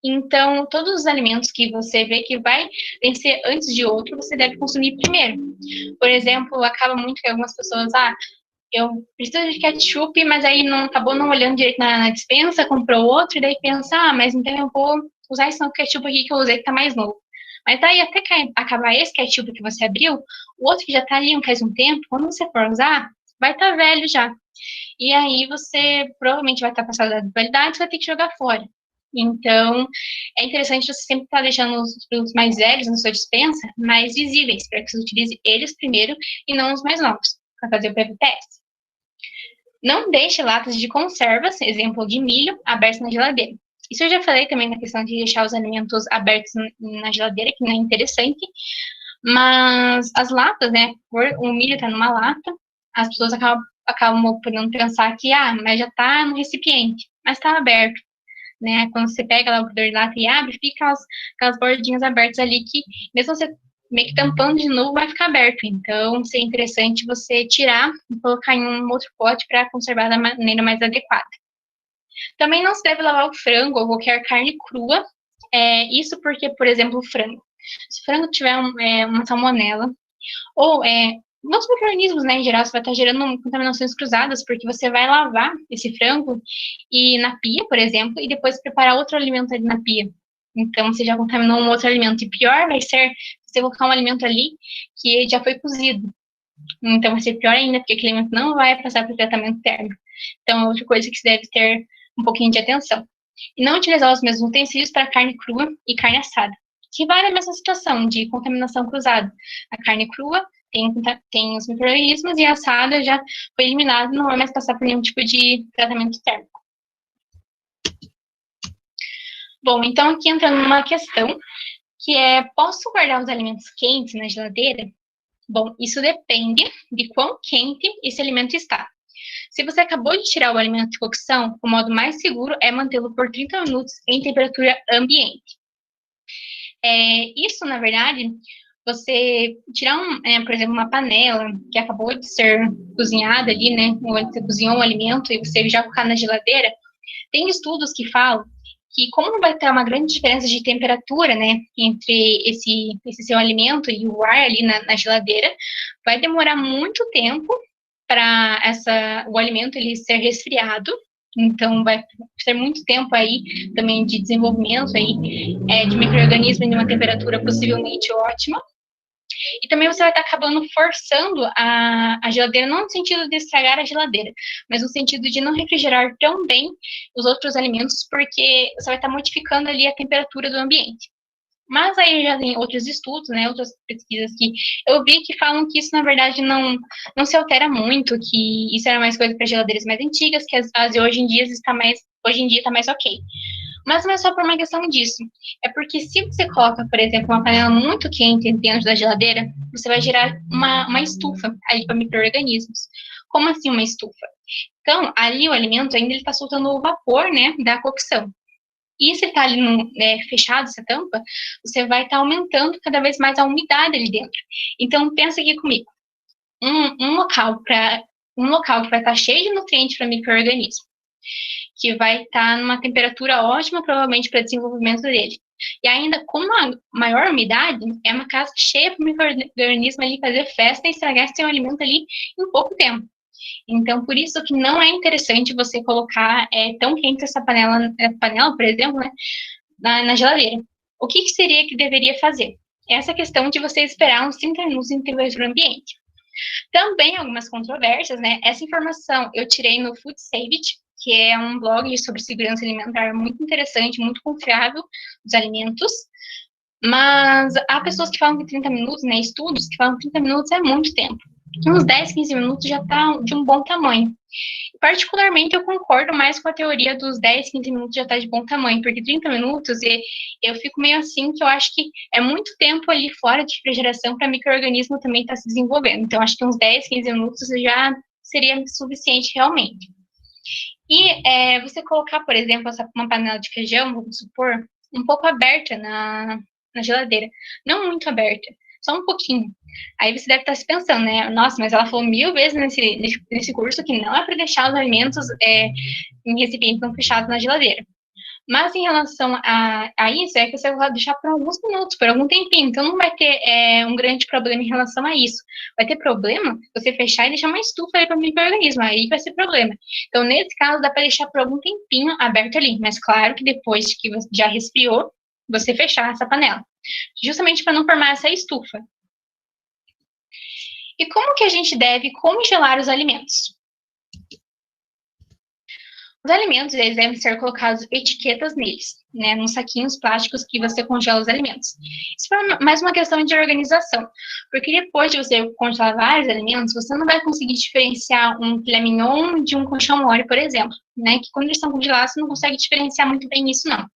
Então, todos os alimentos que você vê que vai vencer antes de outro, você deve consumir primeiro. Por exemplo, acaba muito que algumas pessoas, eu preciso de ketchup, mas aí acabou não olhando direito na despensa, comprou outro, e daí pensa, mas então eu vou usar esse novo ketchup aqui que eu usei que tá mais novo. Mas daí, até acabar esse ketchup que você abriu, o outro que já tá ali faz um tempo, quando você for usar, vai estar velho já. E aí você provavelmente vai estar passado da validade, você vai ter que jogar fora. Então, é interessante você sempre estar deixando os produtos mais velhos na sua despensa mais visíveis, para que você utilize eles primeiro e não os mais novos, para fazer o PVPS. Não deixe latas de conservas, exemplo de milho, abertas na geladeira. Isso eu já falei também na questão de deixar os alimentos abertos na geladeira, que não é interessante. Mas as latas, né? O milho está numa lata, as pessoas acabam podendo pensar que, mas já está no recipiente, mas está aberto. Né? Quando você pega lá o cobertor de lata e abre, fica aquelas bordinhas abertas ali que, mesmo você meio que tampando de novo, vai ficar aberto. Então, seria interessante você tirar e colocar em um outro pote para conservar da maneira mais adequada. Também não se deve lavar o frango ou qualquer carne crua. Isso porque, por exemplo, o frango. Se o frango tiver uma salmonela, ou outros micro-organismos, né, em geral, você vai estar gerando contaminações cruzadas, porque você vai lavar esse frango na pia, por exemplo, e depois preparar outro alimento ali na pia. Então, você já contaminou um outro alimento. E pior vai ser você colocar um alimento ali que já foi cozido. Então, vai ser pior ainda, porque aquele alimento não vai passar para o tratamento térmico. Então, é outra coisa que você deve ter um pouquinho de atenção. E não utilizar os mesmos utensílios para carne crua e carne assada. que vai na mesma situação de contaminação cruzada. A carne crua tem os micro-organismos e a assada já foi eliminada, não vai mais passar por nenhum tipo de tratamento térmico. Bom, então aqui entrando numa questão, que é, posso guardar os alimentos quentes na geladeira? Bom, isso depende de quão quente esse alimento está. Se você acabou de tirar o alimento de cocção, o modo mais seguro é mantê-lo por 30 minutos em temperatura ambiente. Isso, na verdade, você tirar, por exemplo, uma panela que acabou de ser cozinhada ali, né? Ou você cozinhou um alimento e você já colocar na geladeira, tem estudos que falam que como vai ter uma grande diferença de temperatura, né, entre esse seu alimento e o ar ali na geladeira, vai demorar muito tempo para o alimento ele ser resfriado. Então, vai ter muito tempo aí também de desenvolvimento aí, de micro-organismo em uma temperatura possivelmente ótima. E também você vai estar acabando forçando a geladeira, não no sentido de estragar a geladeira, mas no sentido de não refrigerar tão bem os outros alimentos, porque você vai estar modificando ali a temperatura do ambiente. Mas aí já tem outros estudos, né, outras pesquisas que eu vi que falam que isso, na verdade, não se altera muito, que isso era mais coisa para geladeiras mais antigas, que as de hoje em dia está mais ok. Mas não é só por uma questão disso. É porque se você coloca, por exemplo, uma panela muito quente dentro da geladeira, você vai gerar uma estufa ali para micro-organismos. Como assim uma estufa? Então, ali o alimento ainda está soltando o vapor, né, da cocção. E se está ali fechado essa tampa, você vai estar aumentando cada vez mais a umidade ali dentro. Então, pensa aqui comigo. Um local que vai estar cheio de nutrientes para micro-organismo, que vai estar numa temperatura ótima, provavelmente, para o desenvolvimento dele. E ainda com uma maior umidade, é uma casa cheia para o micro-organismo ali fazer festa e estragar esse seu alimento ali em pouco tempo. Então, por isso que não é interessante você colocar tão quente essa panela, por exemplo, né, na geladeira. O que seria que deveria fazer? Essa questão de você esperar uns 30 minutos em temperatura ambiente. Também algumas controvérsias, né? Essa informação eu tirei no Food Savage, que é um blog sobre segurança alimentar muito interessante, muito confiável dos alimentos. Mas há pessoas que falam que 30 minutos, né? Estudos que falam que 30 minutos é muito tempo. Uns 10, 15 minutos já está de um bom tamanho. Particularmente, eu concordo mais com a teoria dos 10, 15 minutos já está de bom tamanho, porque 30 minutos eu fico meio assim, que eu acho que é muito tempo ali fora de refrigeração para micro-organismo também estar se desenvolvendo. Então, acho que uns 10, 15 minutos já seria suficiente realmente. E você colocar, por exemplo, uma panela de feijão, vamos supor, um pouco aberta na geladeira. Não muito aberta, só um pouquinho. Aí você deve estar se pensando, né? Nossa, mas ela falou 1000 vezes nesse curso que não é para deixar os alimentos em recipientes não fechados na geladeira. Mas em relação a isso, é que você vai deixar por alguns minutos, por algum tempinho. Então não vai ter um grande problema em relação a isso. Vai ter problema você fechar e deixar uma estufa aí para o micro-organismo. Aí vai ser problema. Então, nesse caso, dá para deixar por algum tempinho aberto ali. Mas claro que depois que você já resfriou, você fechar essa panela. Justamente para não formar essa estufa. E como que a gente deve congelar os alimentos? Os alimentos, eles devem ser colocados etiquetas neles, né, nos saquinhos plásticos que você congela os alimentos. Isso é mais uma questão de organização, porque depois de você congelar vários alimentos, você não vai conseguir diferenciar um filé mignon de um colchão mole, por exemplo, né, que quando eles estão congelados, você não consegue diferenciar muito bem isso, não.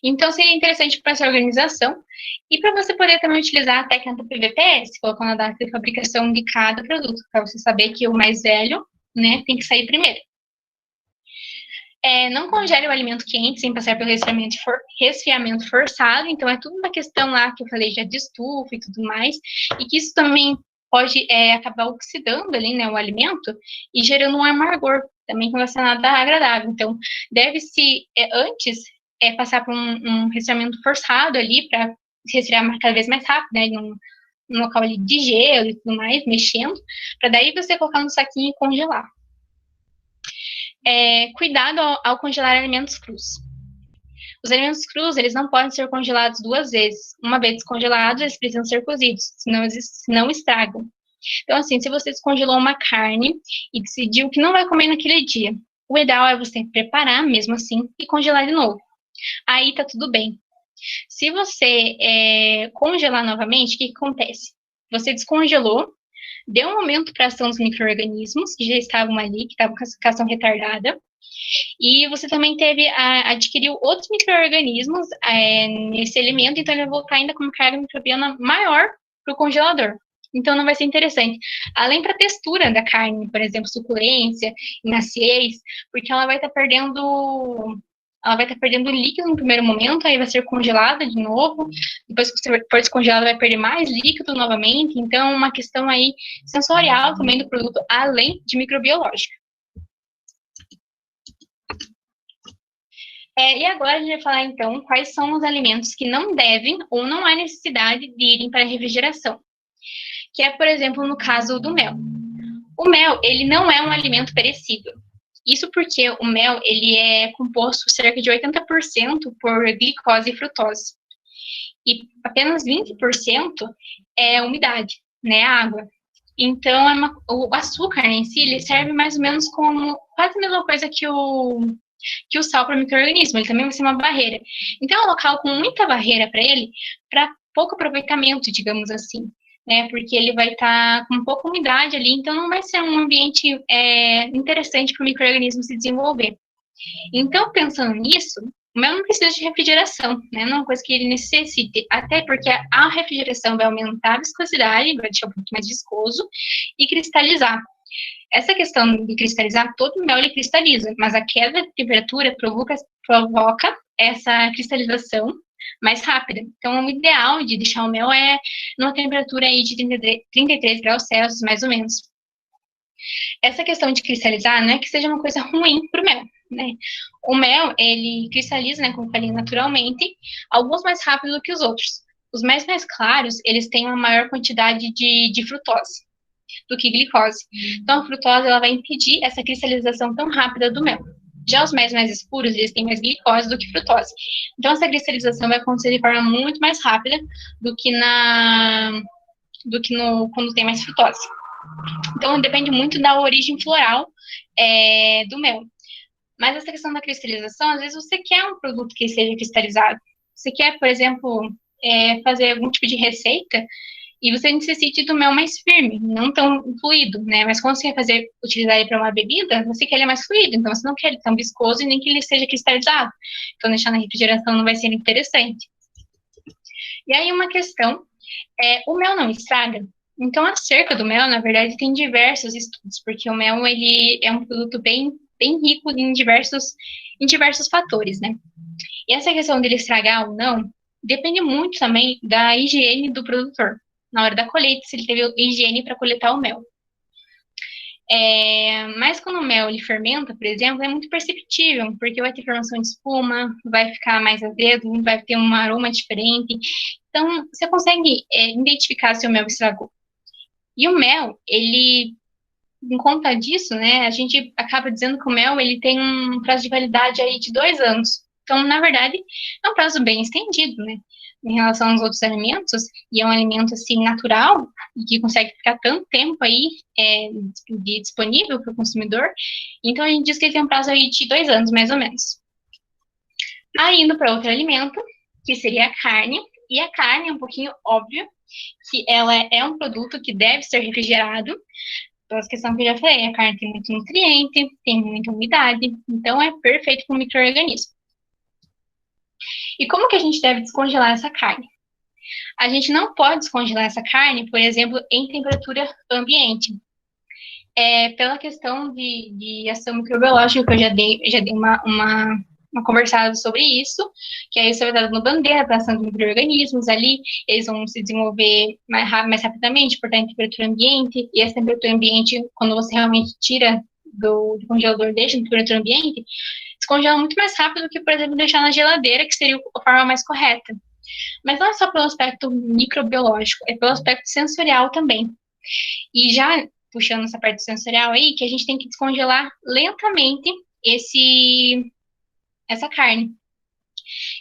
Então, seria interessante para essa organização e para você poder também utilizar a técnica do PVPS, colocando a data de fabricação de cada produto, para você saber que o mais velho, né, tem que sair primeiro. Não congele o alimento quente sem passar pelo resfriamento forçado, então é tudo uma questão lá que eu falei já de estufa e tudo mais, e que isso também pode acabar oxidando ali, né, o alimento e gerando um amargor, também que não vai ser nada agradável. Então, deve-se antes passar por um resfriamento forçado ali para resfriar cada vez mais rápido, né, num local ali de gelo e tudo mais, mexendo, para daí você colocar no saquinho e congelar. Cuidado ao congelar alimentos crus. Os alimentos crus, eles não podem ser congelados 2 vezes. Uma vez descongelados, eles precisam ser cozidos, senão estragam. Então, assim, se você descongelou uma carne e decidiu que não vai comer naquele dia, o ideal é você preparar mesmo assim e congelar de novo. Aí tá tudo bem. Se você congelar novamente, o que acontece? Você descongelou, deu um momento para a ação dos micro-organismos, que já estavam ali, que estavam com a classificação retardada, e você também adquiriu outros micro-organismos nesse alimento, então ele vai voltar ainda com uma carga microbiana maior para o congelador. Então não vai ser interessante. Além para a textura da carne, por exemplo, suculência, maciez, porque ela vai estar perdendo líquido no primeiro momento, aí vai ser congelada de novo, depois que for descongelada vai perder mais líquido novamente, então uma questão aí sensorial também do produto, além de microbiológica. E agora a gente vai falar, então, quais são os alimentos que não devem ou não há necessidade de irem para a refrigeração. Que é, por exemplo, no caso do mel. O mel, ele não é um alimento perecível. Isso porque o mel, ele é composto cerca de 80% por glicose e frutose. E apenas 20% é umidade, né, água. Então, o açúcar em si, ele serve mais ou menos como quase a mesma coisa que o sal para o micro-organismo, ele também vai ser uma barreira. Então, é um local com muita barreira para ele, para pouco aproveitamento, digamos assim, né? Porque ele vai estar com pouca umidade ali, então não vai ser um ambiente interessante para o micro-organismo se desenvolver. Então, pensando nisso, o mel não precisa de refrigeração, né? Não é uma coisa que ele necessite, até porque a refrigeração vai aumentar a viscosidade, vai deixar um pouco mais viscoso e cristalizar. Essa questão de cristalizar, todo o mel ele cristaliza, mas a queda de temperatura provoca essa cristalização mais rápida. Então, o ideal de deixar o mel é numa temperatura aí de 33 graus Celsius, mais ou menos. Essa questão de cristalizar não é que seja uma coisa ruim para o mel, né? O mel, ele cristaliza, né, como falei, naturalmente, alguns mais rápido do que os outros. Os mais claros, eles têm uma maior quantidade de frutose do que glicose. Então, a frutose ela vai impedir essa cristalização tão rápida do mel. Já os mais escuros, eles têm mais glicose do que frutose. Então, essa cristalização vai acontecer de forma muito mais rápida do que quando tem mais frutose. Então, depende muito da origem floral do mel. Mas essa questão da cristalização, às vezes você quer um produto que seja cristalizado. Você quer, por exemplo, fazer algum tipo de receita e você necessite do mel mais firme, não tão fluido, né? Mas quando você quer utilizar ele para uma bebida, você quer ele mais fluido, então você não quer ele tão viscoso e nem que ele seja cristalizado. Então, deixar na refrigeração não vai ser interessante. E aí, uma questão o mel não estraga? Então, acerca do mel, na verdade, tem diversos estudos, porque o mel, ele é um produto bem rico em diversos fatores, né? E essa questão dele estragar ou não, depende muito também da higiene do produtor. Na hora da colheita, se ele teve higiene para coletar o mel. Mas quando o mel ele fermenta, por exemplo, é muito perceptível, porque vai ter formação de espuma, vai ficar mais azedo, vai ter um aroma diferente. Então, você consegue identificar se o mel estragou. E o mel, ele, em conta disso, né, a gente acaba dizendo que o mel ele tem um prazo de validade aí de 2 anos. Então, na verdade, é um prazo bem estendido, né? Em relação aos outros alimentos, e é um alimento, assim, natural, e que consegue ficar tanto tempo aí disponível para o consumidor, então a gente diz que ele tem um prazo aí de 2 anos, mais ou menos. Aí, indo para outro alimento, que seria a carne, e a carne é um pouquinho óbvio, que ela é um produto que deve ser refrigerado, pelas questões que eu já falei, a carne tem muito nutriente, tem muita umidade, então é perfeito para o micro-organismo. E como que a gente deve descongelar essa carne? A gente não pode descongelar essa carne, por exemplo, em temperatura ambiente. Pela questão de ação microbiológica, que eu já dei uma conversada sobre isso, que aí você vai dar no bandeira para ação de micro-organismos ali, eles vão se desenvolver mais rapidamente, por estar em temperatura ambiente, e essa temperatura ambiente, quando você realmente tira do congelador, deixa em temperatura ambiente, descongela muito mais rápido do que, por exemplo, deixar na geladeira, que seria a forma mais correta. Mas não é só pelo aspecto microbiológico, é pelo aspecto sensorial também. E já puxando essa parte sensorial aí, que a gente tem que descongelar lentamente essa carne.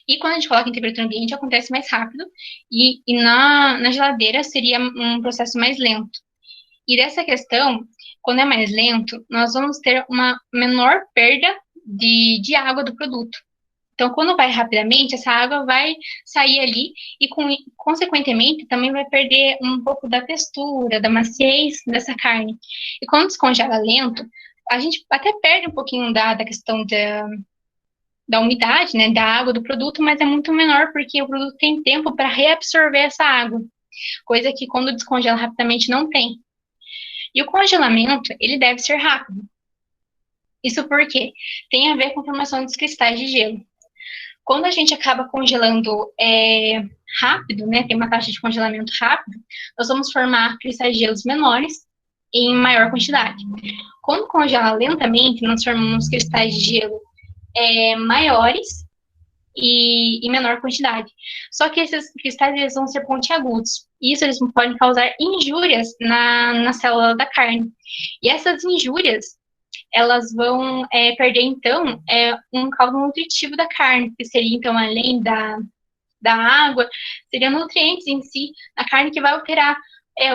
E quando a gente coloca em temperatura ambiente, acontece mais rápido, e na geladeira seria um processo mais lento. E dessa questão, quando é mais lento, nós vamos ter uma menor perda de água do produto. Então, quando vai rapidamente, essa água vai sair ali e, consequentemente, também vai perder um pouco da textura, da maciez dessa carne. E quando descongela lento, a gente até perde um pouquinho da questão da umidade, né, da água do produto, mas é muito menor porque o produto tem tempo para reabsorver essa água, coisa que quando descongela rapidamente não tem. E o congelamento, ele deve ser rápido. Isso porque tem a ver com a formação dos cristais de gelo. Quando a gente acaba congelando rápido, né, tem uma taxa de congelamento rápido, nós vamos formar cristais de gelos menores em maior quantidade. Quando congela lentamente, nós formamos cristais de gelo maiores e em menor quantidade. Só que esses cristais eles vão ser pontiagudos. E isso eles podem causar injúrias na célula da carne. E essas injúrias, elas vão perder, então, um caldo nutritivo da carne, que seria, então, além da água, seriam nutrientes em si na carne que vai alterar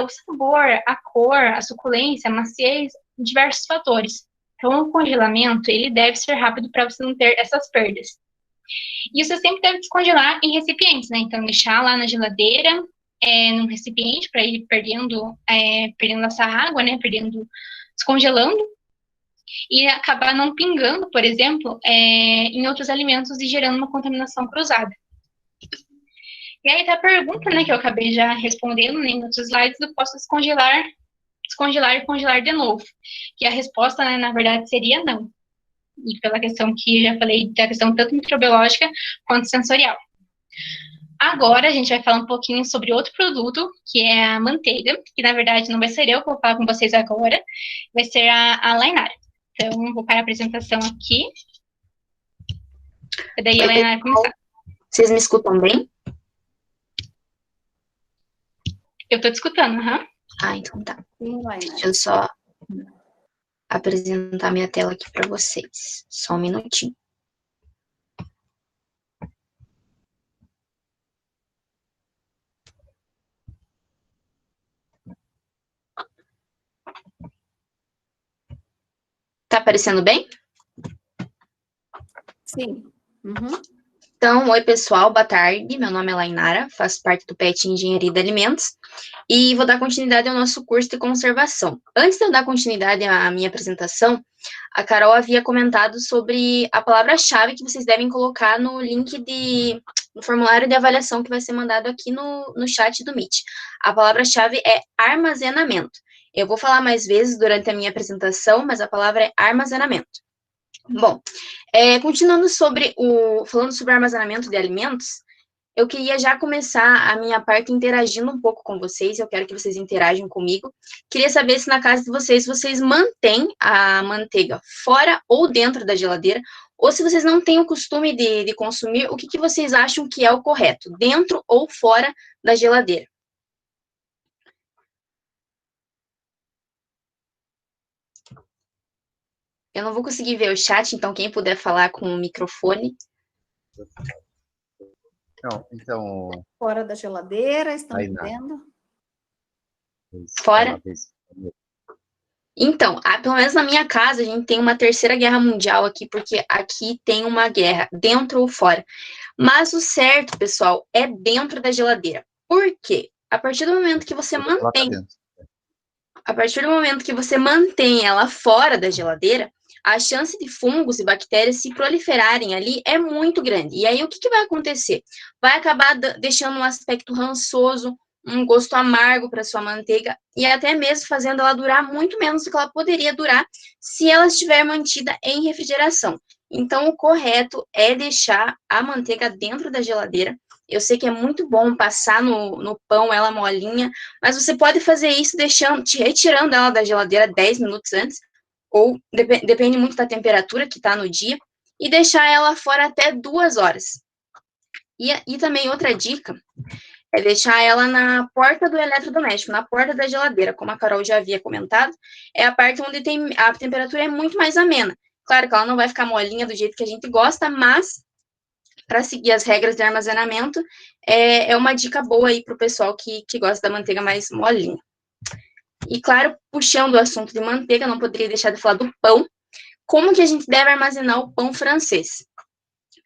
o sabor, a cor, a suculência, a maciez, diversos fatores. Então, o congelamento, ele deve ser rápido para você não ter essas perdas. E você sempre deve descongelar em recipientes, né? Então, deixar lá na geladeira, num recipiente, para ir perdendo essa água, né? Descongelando, e acabar não pingando, por exemplo, em outros alimentos e gerando uma contaminação cruzada. E aí tá a pergunta, né, que eu acabei já respondendo, né, em outros slides, eu posso descongelar e congelar de novo. Que a resposta, né, na verdade, seria não. E pela questão que eu já falei, da questão tanto microbiológica quanto sensorial. Agora, a gente vai falar um pouquinho sobre outro produto, que é a manteiga, que na verdade não vai ser eu que vou falar com vocês agora, vai ser a Lainara. Então, vou parar a apresentação aqui. E daí a Lainara começar. Vocês me escutam bem? Eu tô te escutando, aham. Ah, então tá. Sim, Lainara. Deixa eu só apresentar minha tela aqui para vocês. Só um minutinho. Tá aparecendo bem? Sim. Uhum. Então, oi pessoal, boa tarde. Meu nome é Lainara, faço parte do PET Engenharia de Alimentos e vou dar continuidade ao nosso curso de conservação. Antes de eu dar continuidade à minha apresentação, a Carol havia comentado sobre a palavra-chave que vocês devem colocar no link no formulário de avaliação que vai ser mandado aqui no chat do Meet. A palavra-chave é armazenamento. Eu vou falar mais vezes durante a minha apresentação, mas a palavra é armazenamento. Bom, continuando falando sobre armazenamento de alimentos, eu queria já começar a minha parte interagindo um pouco com vocês, eu quero que vocês interajam comigo. Queria saber se na casa de vocês mantêm a manteiga fora ou dentro da geladeira, ou se vocês não têm o costume de consumir, o que vocês acham que é o correto, dentro ou fora da geladeira? Eu não vou conseguir ver o chat, então quem puder falar com o microfone. Não, então... Fora da geladeira, estamos Aí, vendo. Fora? Então, pelo menos na minha casa, a gente tem uma terceira guerra mundial aqui, porque aqui tem uma guerra, dentro ou fora. Mas o certo, pessoal, é dentro da geladeira. Por quê? A partir do momento que você mantém ela fora da geladeira, a chance de fungos e bactérias se proliferarem ali é muito grande. E aí, o que vai acontecer? Vai acabar deixando um aspecto rançoso, um gosto amargo para sua manteiga e até mesmo fazendo ela durar muito menos do que ela poderia durar se ela estiver mantida em refrigeração. Então, o correto é deixar a manteiga dentro da geladeira. Eu sei que é muito bom passar no pão ela molinha, mas você pode fazer isso retirando ela da geladeira 10 minutos antes, ou depende muito da temperatura que está no dia, e deixar ela fora até 2 horas. E também outra dica é deixar ela na porta do eletrodoméstico, na porta da geladeira, como a Carol já havia comentado, é a parte onde a temperatura é muito mais amena. Claro que ela não vai ficar molinha do jeito que a gente gosta, mas para seguir as regras de armazenamento, é uma dica boa aí para o pessoal que gosta da manteiga mais molinha. E claro, puxando o assunto de manteiga, não poderia deixar de falar do pão. Como que a gente deve armazenar o pão francês?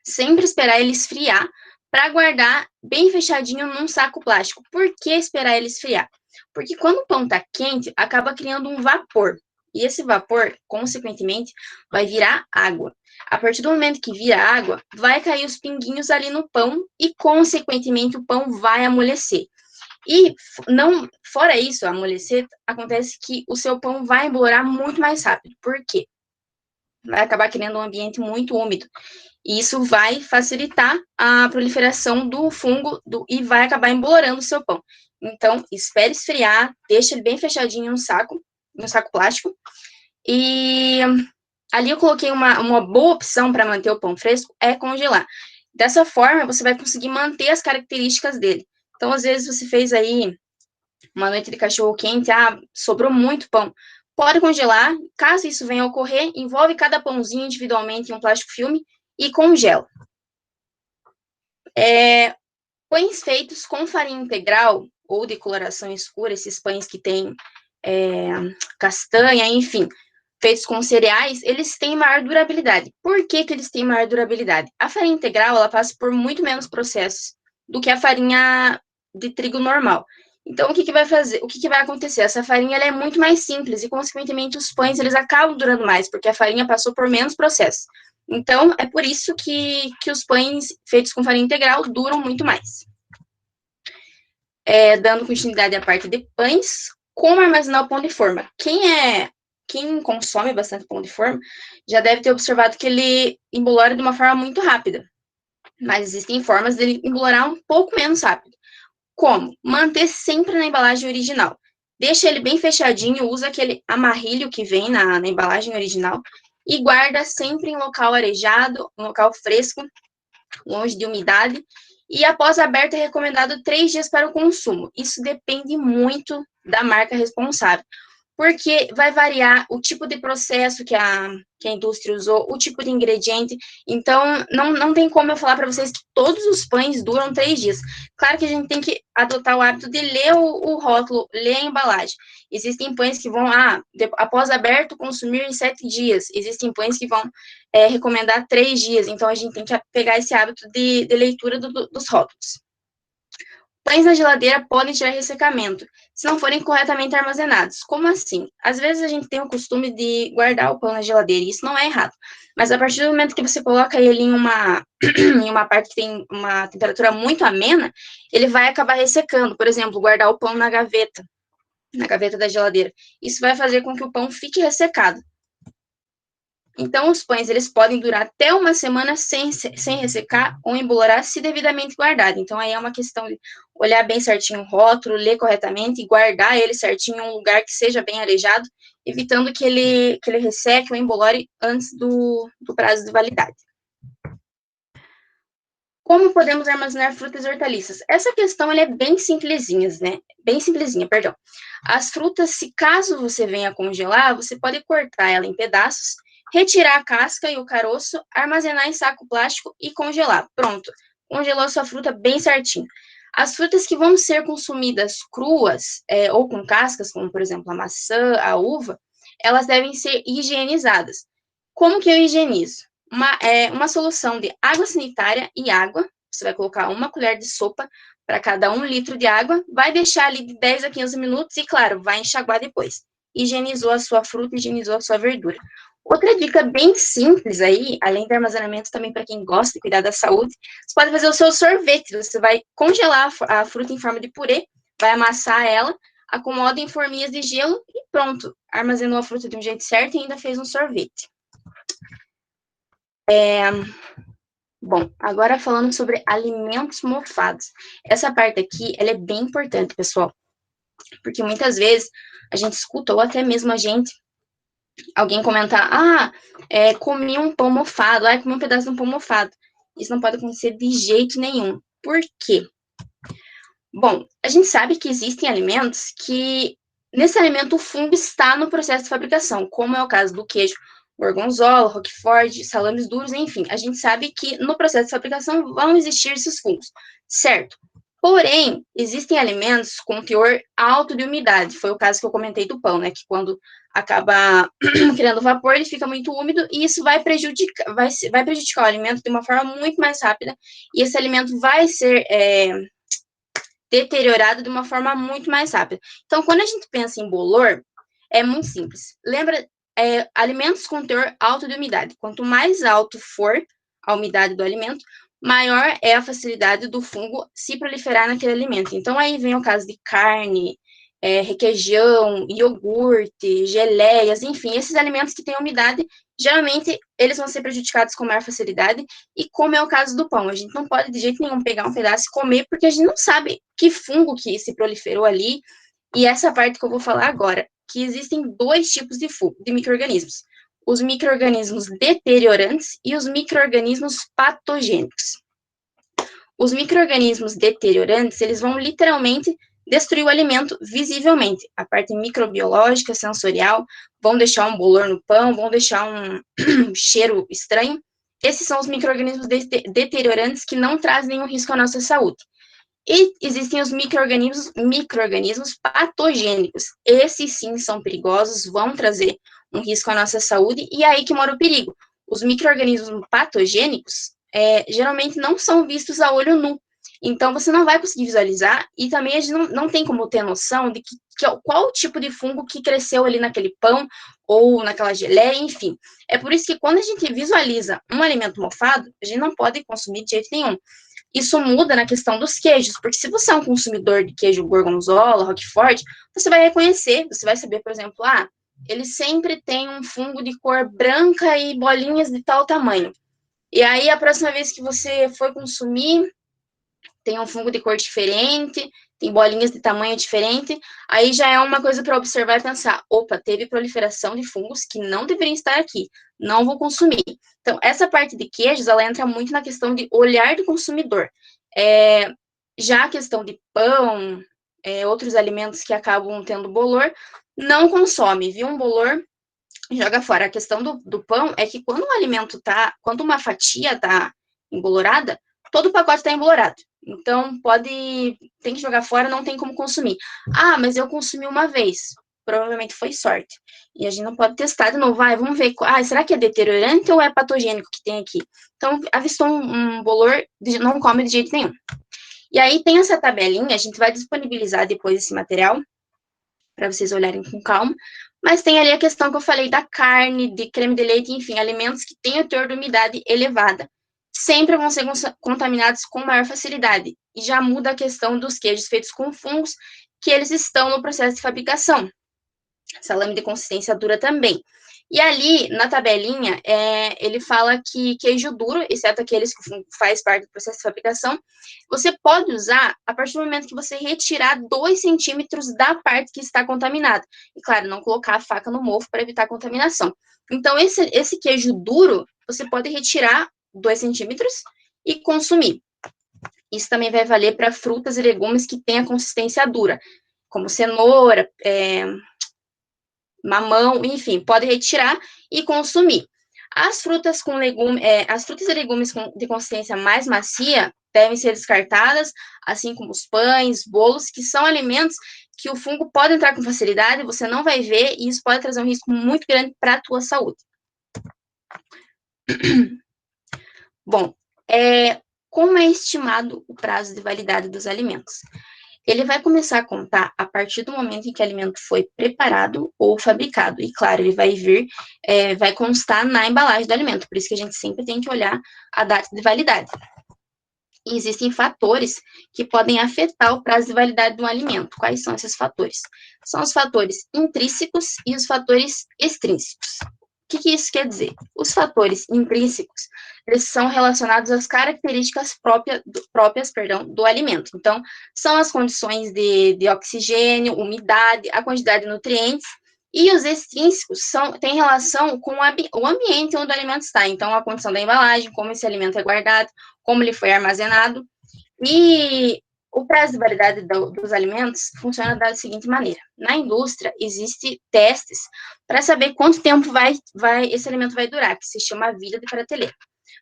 sempre esperar ele esfriar para guardar bem fechadinho num saco plástico. Por que esperar ele esfriar? Porque quando o pão está quente, acaba criando um vapor. E esse vapor, consequentemente, vai virar água. A partir do momento que vira água, vai cair os pinguinhos ali no pão e, consequentemente, o pão vai amolecer. E não, fora isso, amolecer, acontece que o seu pão vai embolorar muito mais rápido. Por quê? Vai acabar criando um ambiente muito úmido. E isso vai facilitar a proliferação do fungo e vai acabar embolorando o seu pão. Então, espere esfriar, deixe ele bem fechadinho no saco plástico. E ali eu coloquei uma boa opção para manter o pão fresco, é congelar. Dessa forma, você vai conseguir manter as características dele. Então, às vezes, você fez aí uma noite de cachorro quente, sobrou muito pão. Pode congelar, caso isso venha a ocorrer, envolve cada pãozinho individualmente em um plástico filme e congela. Pães feitos com farinha integral ou de coloração escura, esses pães que têm castanha, enfim, feitos com cereais, eles têm maior durabilidade. Por que eles têm maior durabilidade? A farinha integral, ela passa por muito menos processos do que a farinha de trigo normal. Então, o que vai acontecer? Essa farinha ela é muito mais simples e, consequentemente, os pães eles acabam durando mais, porque a farinha passou por menos processo. Então, é por isso que os pães feitos com farinha integral duram muito mais. Dando continuidade à parte de pães, como armazenar o pão de forma? Quem consome bastante pão de forma já deve ter observado que ele embolora de uma forma muito rápida. Mas existem formas dele embolorar um pouco menos rápido. Como? Manter sempre na embalagem original. Deixa ele bem fechadinho, usa aquele amarrilho que vem na embalagem original e guarda sempre em local arejado, um local fresco, longe de umidade. E após aberto, é recomendado 3 dias para o consumo. Isso depende muito da marca responsável, porque vai variar o tipo de processo que a indústria usou, o tipo de ingrediente. Então, não tem como eu falar para vocês que todos os pães duram 3 dias. Claro que a gente tem que adotar o hábito de ler o rótulo, ler a embalagem. Existem pães que vão, após aberto, consumir em 7 dias. Existem pães que vão recomendar 3 dias. Então, a gente tem que pegar esse hábito de leitura dos rótulos. Pães na geladeira podem gerar ressecamento, se não forem corretamente armazenados. Como assim? Às vezes a gente tem o costume de guardar o pão na geladeira, e isso não é errado. Mas a partir do momento que você coloca ele em uma parte que tem uma temperatura muito amena, ele vai acabar ressecando. Por exemplo, guardar o pão na gaveta da geladeira. Isso vai fazer com que o pão fique ressecado. Então, os pães, eles podem durar até uma semana sem ressecar ou embolorar se devidamente guardado. Então, aí é uma questão de olhar bem certinho o rótulo, ler corretamente e guardar ele certinho em um lugar que seja bem arejado, evitando que ele resseque ou embolore antes do prazo de validade. Como podemos armazenar frutas e hortaliças? Essa questão ela é bem simplesinha, né? Bem simplesinha, perdão. As frutas, se caso você venha congelar, você pode cortar ela em pedaços, retirar a casca e o caroço, armazenar em saco plástico e congelar. Pronto, congelou sua fruta bem certinho. As frutas que vão ser consumidas cruas ou com cascas, como por exemplo a maçã, a uva, elas devem ser higienizadas. Como que eu higienizo? Uma solução de água sanitária e água. Você vai colocar 1 colher de sopa para cada 1 litro de água, vai deixar ali de 10 a 15 minutos e, claro, vai enxaguar depois. Higienizou a sua fruta, higienizou a sua verdura. Outra dica bem simples aí, além do armazenamento também para quem gosta de cuidar da saúde, você pode fazer o seu sorvete. Você vai congelar a fruta em forma de purê, vai amassar ela, acomoda em forminhas de gelo e pronto. Armazenou a fruta de um jeito certo e ainda fez um sorvete. Bom, agora falando sobre alimentos mofados. Essa parte aqui, ela é bem importante, pessoal. Porque muitas vezes a gente escuta, ou até mesmo alguém comentar, comi um pão mofado, comi um pedaço de um pão mofado. Isso não pode acontecer de jeito nenhum. Por quê? Bom, a gente sabe que existem alimentos que, nesse alimento, o fungo está no processo de fabricação, como é o caso do queijo gorgonzola, roquefort, salames duros, enfim. A gente sabe que no processo de fabricação vão existir esses fungos, certo? Porém, existem alimentos com teor alto de umidade. Foi o caso que eu comentei do pão, né? Que quando acaba criando vapor, ele fica muito úmido e isso vai prejudicar o alimento de uma forma muito mais rápida e esse alimento vai ser deteriorado de uma forma muito mais rápida. Então, quando a gente pensa em bolor, é muito simples. Lembra, alimentos com teor alto de umidade. Quanto mais alto for a umidade do alimento, maior é a facilidade do fungo se proliferar naquele alimento. Então, aí vem o caso de carne, requeijão, iogurte, geleias, enfim, esses alimentos que têm umidade, geralmente eles vão ser prejudicados com maior facilidade, e como é o caso do pão, a gente não pode de jeito nenhum pegar um pedaço e comer, porque a gente não sabe que fungo que se proliferou ali, e essa parte que eu vou falar agora, que existem 2 tipos de fungo, de micro-organismos, os micro-organismos deteriorantes e os micro-organismos patogênicos. Os micro-organismos deteriorantes, eles vão literalmente destruir o alimento visivelmente. A parte microbiológica, sensorial, vão deixar um bolor no pão, vão deixar um cheiro estranho. Esses são os micro-organismos deteriorantes que não trazem nenhum risco à nossa saúde. E existem os micro-organismos patogênicos. Esses sim são perigosos, vão trazer um risco à nossa saúde, e é aí que mora o perigo. Os micro-organismos patogênicos geralmente não são vistos a olho nu. Então, você não vai conseguir visualizar, e também a gente não tem como ter noção de qual o tipo de fungo que cresceu ali naquele pão, ou naquela geleia, enfim. É por isso que quando a gente visualiza um alimento mofado, a gente não pode consumir de jeito nenhum. Isso muda na questão dos queijos, porque se você é um consumidor de queijo gorgonzola, roquefort, você vai reconhecer, você vai saber, por exemplo, ele sempre tem um fungo de cor branca e bolinhas de tal tamanho. E aí, a próxima vez que você for consumir, tem um fungo de cor diferente, tem bolinhas de tamanho diferente, aí já é uma coisa para observar e pensar, opa, teve proliferação de fungos que não deveriam estar aqui, não vou consumir. Então, essa parte de queijos, ela entra muito na questão de olhar do consumidor. Já a questão de pão, outros alimentos que acabam tendo bolor, não consome, viu um bolor, joga fora. A questão do pão é que quando quando uma fatia tá embolorada, todo o pacote está embolorado. Então, tem que jogar fora, não tem como consumir. Mas eu consumi uma vez. Provavelmente foi sorte. E a gente não pode testar de novo. Vamos ver. Será que é deteriorante ou é patogênico que tem aqui? Então, avistou um bolor, não come de jeito nenhum. E aí, tem essa tabelinha, a gente vai disponibilizar depois esse material, para vocês olharem com calma. Mas tem ali a questão que eu falei da carne, de creme de leite, enfim, alimentos que têm o teor de umidade elevada. Sempre vão ser contaminados com maior facilidade. E já muda a questão dos queijos feitos com fungos, que eles estão no processo de fabricação. Salame de consistência dura também. E ali, na tabelinha, ele fala que queijo duro, exceto aqueles que faz parte do processo de fabricação, você pode usar a partir do momento que você retirar 2 centímetros da parte que está contaminada. E, claro, não colocar a faca no mofo para evitar a contaminação. Então, esse queijo duro, você pode retirar 2 centímetros e consumir. Isso também vai valer para frutas e legumes que têm a consistência dura, como cenoura, mamão, enfim, pode retirar e consumir. As frutas e legumes de consistência mais macia devem ser descartadas, assim como os pães, bolos, que são alimentos que o fungo pode entrar com facilidade, você não vai ver, e isso pode trazer um risco muito grande para a tua saúde. Bom, como é estimado o prazo de validade dos alimentos? Ele vai começar a contar a partir do momento em que o alimento foi preparado ou fabricado. E, claro, ele vai constar na embalagem do alimento. Por isso que a gente sempre tem que olhar a data de validade. E existem fatores que podem afetar o prazo de validade de um alimento. Quais são esses fatores? São os fatores intrínsecos e os fatores extrínsecos. O que isso quer dizer? Os fatores intrínsecos, eles são relacionados às características próprias do alimento. Então, são as condições de oxigênio, umidade, a quantidade de nutrientes, e os extrínsecos têm relação com o ambiente onde o alimento está. Então, a condição da embalagem, como esse alimento é guardado, como ele foi armazenado. E o prazo de validade dos alimentos funciona da seguinte maneira. Na indústria, existem testes para saber quanto tempo esse alimento vai durar, que se chama vida de prateleira.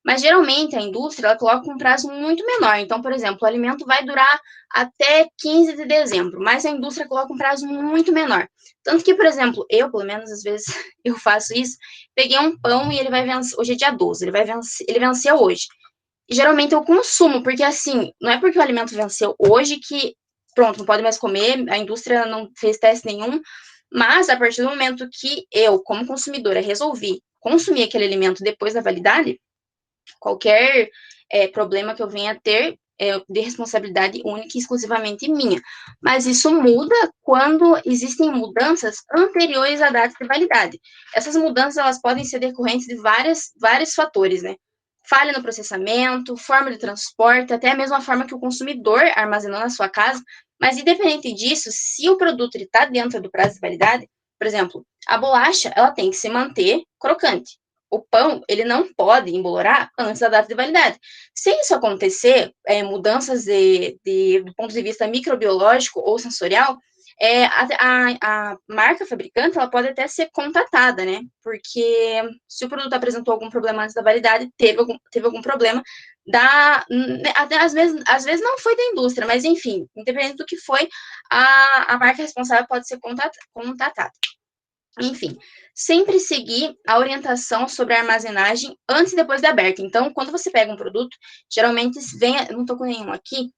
Mas, geralmente, a indústria, ela coloca um prazo muito menor. Então, por exemplo, o alimento vai durar até 15 de dezembro, mas a indústria coloca um prazo muito menor. Tanto que, por exemplo, eu, pelo menos, às vezes, eu faço isso, peguei um pão e ele vai vencer, hoje é dia 12, ele venceu hoje. E, geralmente, eu consumo, porque, assim, não é porque o alimento venceu hoje que, pronto, não pode mais comer, a indústria não fez teste nenhum, mas, a partir do momento que eu, como consumidora, resolvi consumir aquele alimento depois da validade, qualquer problema que eu venha a ter é de responsabilidade única e exclusivamente minha. Mas isso muda quando existem mudanças anteriores à data de validade. Essas mudanças, elas podem ser decorrentes de vários fatores, né? Falha no processamento, forma de transporte, até mesmo a forma que o consumidor armazenou na sua casa. Mas, independente disso, se o produto está dentro do prazo de validade, por exemplo, a bolacha, ela tem que se manter crocante. O pão, ele não pode embolorar antes da data de validade. Se isso acontecer, mudanças do ponto de vista microbiológico ou sensorial, a marca fabricante, ela pode até ser contatada, né? Porque se o produto apresentou algum problema antes da validade, teve algum problema, até às vezes não foi da indústria, mas enfim, independente do que foi, a marca responsável pode ser contatada. Enfim, sempre seguir a orientação sobre a armazenagem antes e depois de aberto. Então, quando você pega um produto, geralmente vem, não tô com nenhum aqui,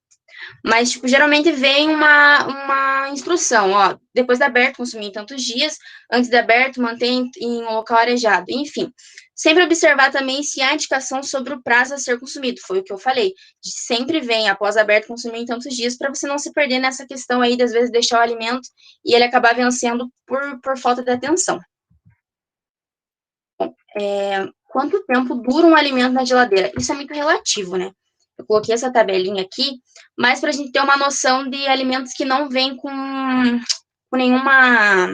mas, tipo, geralmente vem uma instrução, ó, depois de aberto, consumir em tantos dias, antes de aberto, mantém em um local arejado, enfim. Sempre observar também se há indicação sobre o prazo a ser consumido, foi o que eu falei. Sempre vem, após aberto, consumir em tantos dias, para você não se perder nessa questão aí, de às vezes deixar o alimento e ele acabar vencendo por falta de atenção. Bom, quanto tempo dura um alimento na geladeira? Isso é muito relativo, né? Eu coloquei essa tabelinha aqui, mas para a gente ter uma noção de alimentos que não vêm com nenhuma...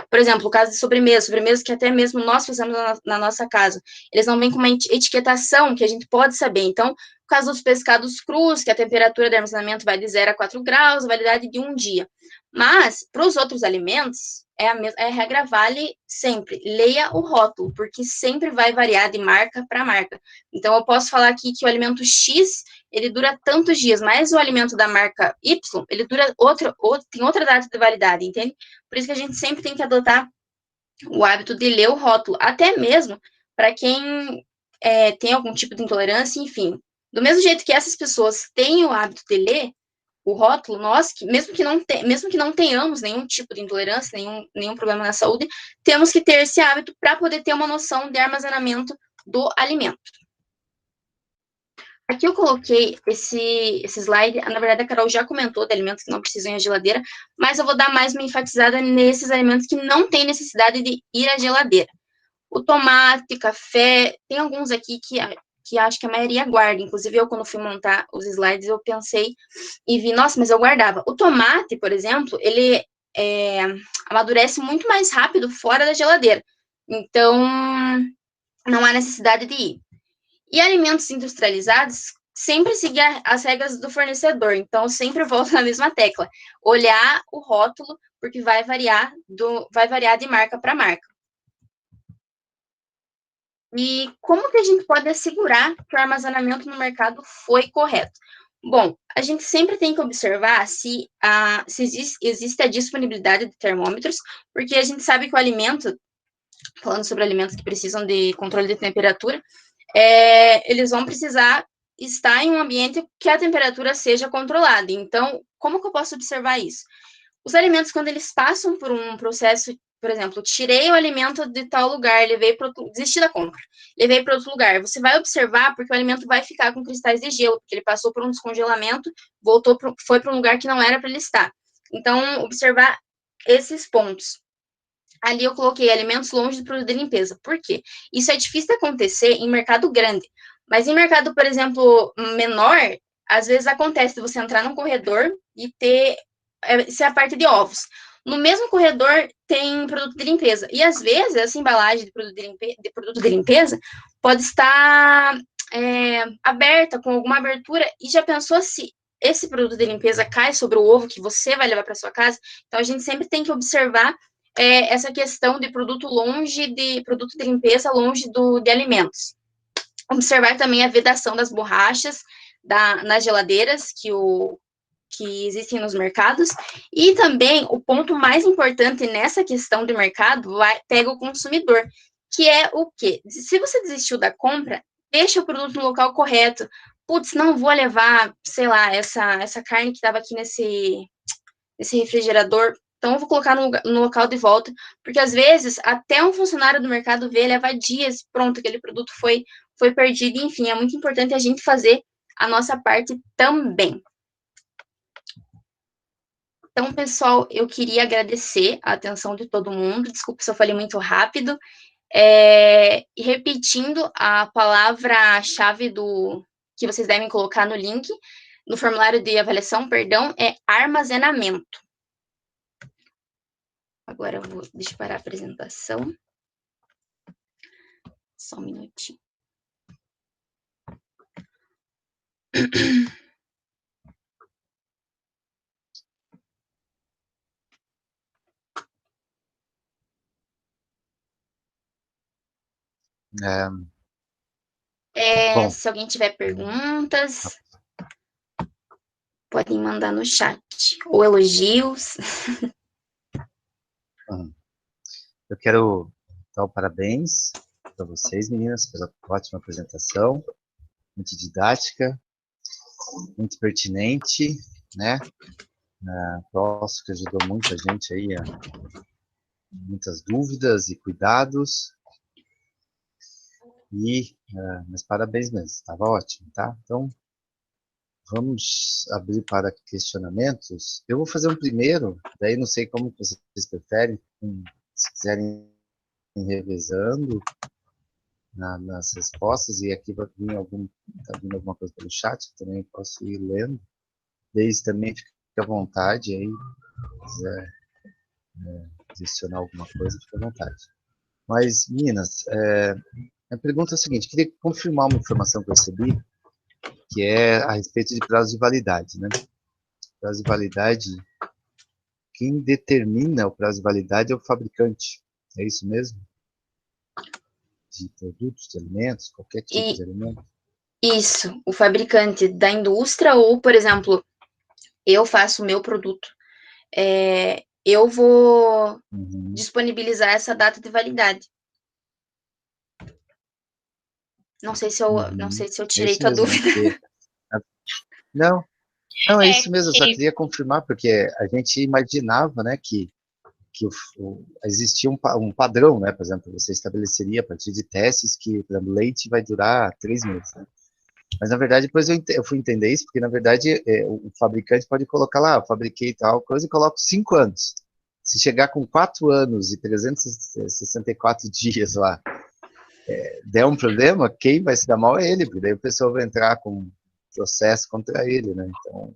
Por exemplo, o caso de sobremesa que até mesmo nós fazemos na nossa casa, eles não vêm com uma etiquetação que a gente pode saber. Então, no caso dos pescados crus, que a temperatura de armazenamento vai de 0 a 4 graus, a validade de 1 dia. Mas, para os outros alimentos, a regra vale sempre. Leia o rótulo, porque sempre vai variar de marca para marca. Então, eu posso falar aqui que o alimento X, ele dura tantos dias, mas o alimento da marca Y, ele dura tem outra data de validade, entende? Por isso que a gente sempre tem que adotar o hábito de ler o rótulo, até mesmo para quem tem algum tipo de intolerância, enfim. Do mesmo jeito que essas pessoas têm o hábito de ler o rótulo, nós, mesmo que não tenhamos nenhum tipo de intolerância, nenhum problema na saúde, temos que ter esse hábito para poder ter uma noção de armazenamento do alimento. Aqui eu coloquei esse slide, na verdade a Carol já comentou de alimentos que não precisam ir à geladeira, mas eu vou dar mais uma enfatizada nesses alimentos que não têm necessidade de ir à geladeira. O tomate, café, tem alguns aqui que acho que a maioria guarda, inclusive eu quando fui montar os slides eu pensei e vi, nossa, mas eu guardava. O tomate, por exemplo, ele amadurece muito mais rápido fora da geladeira, então não há necessidade de ir. E alimentos industrializados, sempre seguir as regras do fornecedor. Então, sempre volto na mesma tecla. Olhar o rótulo, porque vai variar de marca para marca. E como que a gente pode assegurar que o armazenamento no mercado foi correto? Bom, a gente sempre tem que observar se existe a disponibilidade de termômetros, porque a gente sabe que o alimento, falando sobre alimentos que precisam de controle de temperatura, eles vão precisar estar em um ambiente que a temperatura seja controlada. Então, como que eu posso observar isso? Os alimentos, quando eles passam por um processo, por exemplo, tirei o alimento de tal lugar, desisti da compra, levei para outro lugar, você vai observar porque o alimento vai ficar com cristais de gelo, porque ele passou por um descongelamento, foi para um lugar que não era para ele estar. Então, observar esses pontos. Ali eu coloquei alimentos longe do produto de limpeza. Por quê? Isso é difícil de acontecer em mercado grande. Mas em mercado, por exemplo, menor, às vezes acontece de você entrar num corredor e ter... Isso é a parte de ovos. No mesmo corredor tem produto de limpeza. E às vezes essa embalagem de produto de limpeza pode estar aberta, com alguma abertura. E já pensou se esse produto de limpeza cai sobre o ovo que você vai levar para sua casa? Então a gente sempre tem que observar essa questão de produto de limpeza longe de alimentos. Observar também a vedação das borrachas nas geladeiras que existem nos mercados. E também o ponto mais importante nessa questão do mercado pega o consumidor, que é o quê? Se você desistiu da compra, deixa o produto no local correto. Putz, não vou levar, sei lá, essa carne que estava aqui nesse refrigerador, então eu vou colocar no local de volta, porque às vezes até um funcionário do mercado vê, leva dias, pronto, aquele produto foi perdido, enfim, é muito importante a gente fazer a nossa parte também. Então, pessoal, eu queria agradecer a atenção de todo mundo, desculpa se eu falei muito rápido, e repetindo a palavra-chave que vocês devem colocar no link, no formulário de avaliação, perdão, é armazenamento. Agora deixa eu parar a apresentação. Só um minutinho. Bom. Se alguém tiver perguntas, podem mandar no chat. Ou elogios. Eu quero dar parabéns para vocês, meninas, pela ótima apresentação, muito didática, muito pertinente, né? Posso que ajudou muito a gente aí, muitas dúvidas e cuidados. Mas parabéns mesmo, estava ótimo, tá? Então, vamos abrir para questionamentos. Eu vou fazer um primeiro, daí não sei como vocês preferem, se quiserem ir revezando nas respostas, e aqui vai vir tá vindo alguma coisa pelo chat, eu também posso ir lendo. Desde também fique à vontade aí, se quiser adicionar alguma coisa, fique à vontade. Mas, meninas, a pergunta é a seguinte, queria confirmar uma informação que eu recebi, que é a respeito de prazo de validade, né? Prazo de validade, quem determina o prazo de validade é o fabricante, é isso mesmo? De produtos, de alimentos, qualquer tipo de alimento? Isso, o fabricante da indústria, ou, por exemplo, eu faço o meu produto, eu vou disponibilizar essa data de validade. Não sei se eu tirei tua dúvida. Porque... Não, é isso mesmo, eu só queria confirmar, porque a gente imaginava, né, que existia um padrão, né, por exemplo, você estabeleceria a partir de testes que, por exemplo, leite vai durar 3 meses, né? Mas, na verdade, depois eu fui entender isso, porque, na verdade, o fabricante pode colocar lá, eu fabriquei tal coisa e coloco 5 anos. Se chegar com 4 anos e 364 dias lá, der um problema, quem vai se dar mal é ele, porque daí o pessoal vai entrar com processo contra ele, né? Então...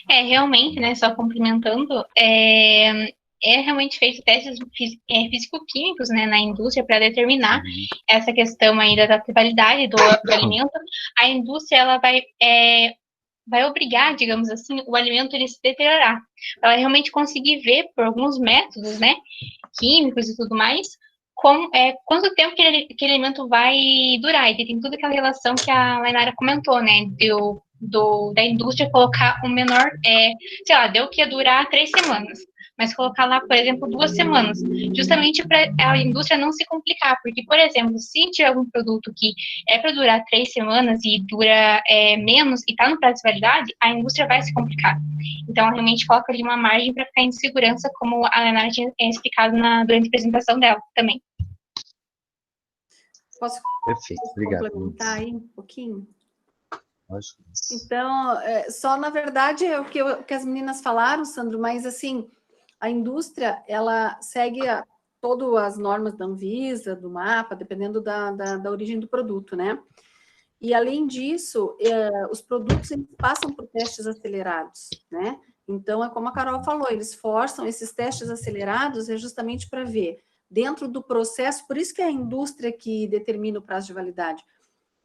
Realmente, né, só complementando, é realmente feito testes físico-químicos, né, na indústria para determinar essa questão aí da adaptabilidade do alimento. A indústria, ela vai obrigar, digamos assim, o alimento ele se deteriorar. Ela realmente conseguir ver por alguns métodos, né, químicos e tudo mais, quanto tempo que aquele alimento vai durar. E tem tudo aquela relação que a Lainara comentou, né, da indústria colocar o menor, sei lá, deu que ia durar 3 semanas, mas colocar lá, por exemplo, 2 semanas, justamente para a indústria não se complicar, porque, por exemplo, se tiver algum produto que é para durar 3 semanas e dura menos e está no prazo de validade, a indústria vai se complicar. Então, ela realmente coloca ali uma margem para ficar em segurança, como a Leonardo tinha explicado durante a apresentação dela também. Posso complementar aí um pouquinho? Então, só na verdade é o que as meninas falaram, Sandro, mas assim, a indústria, ela segue todas as normas da Anvisa, do MAPA, dependendo da origem do produto, né? E além disso, os produtos eles passam por testes acelerados, né? Então, é como a Carol falou, eles forçam esses testes acelerados justamente para ver dentro do processo, por isso que é a indústria que determina o prazo de validade,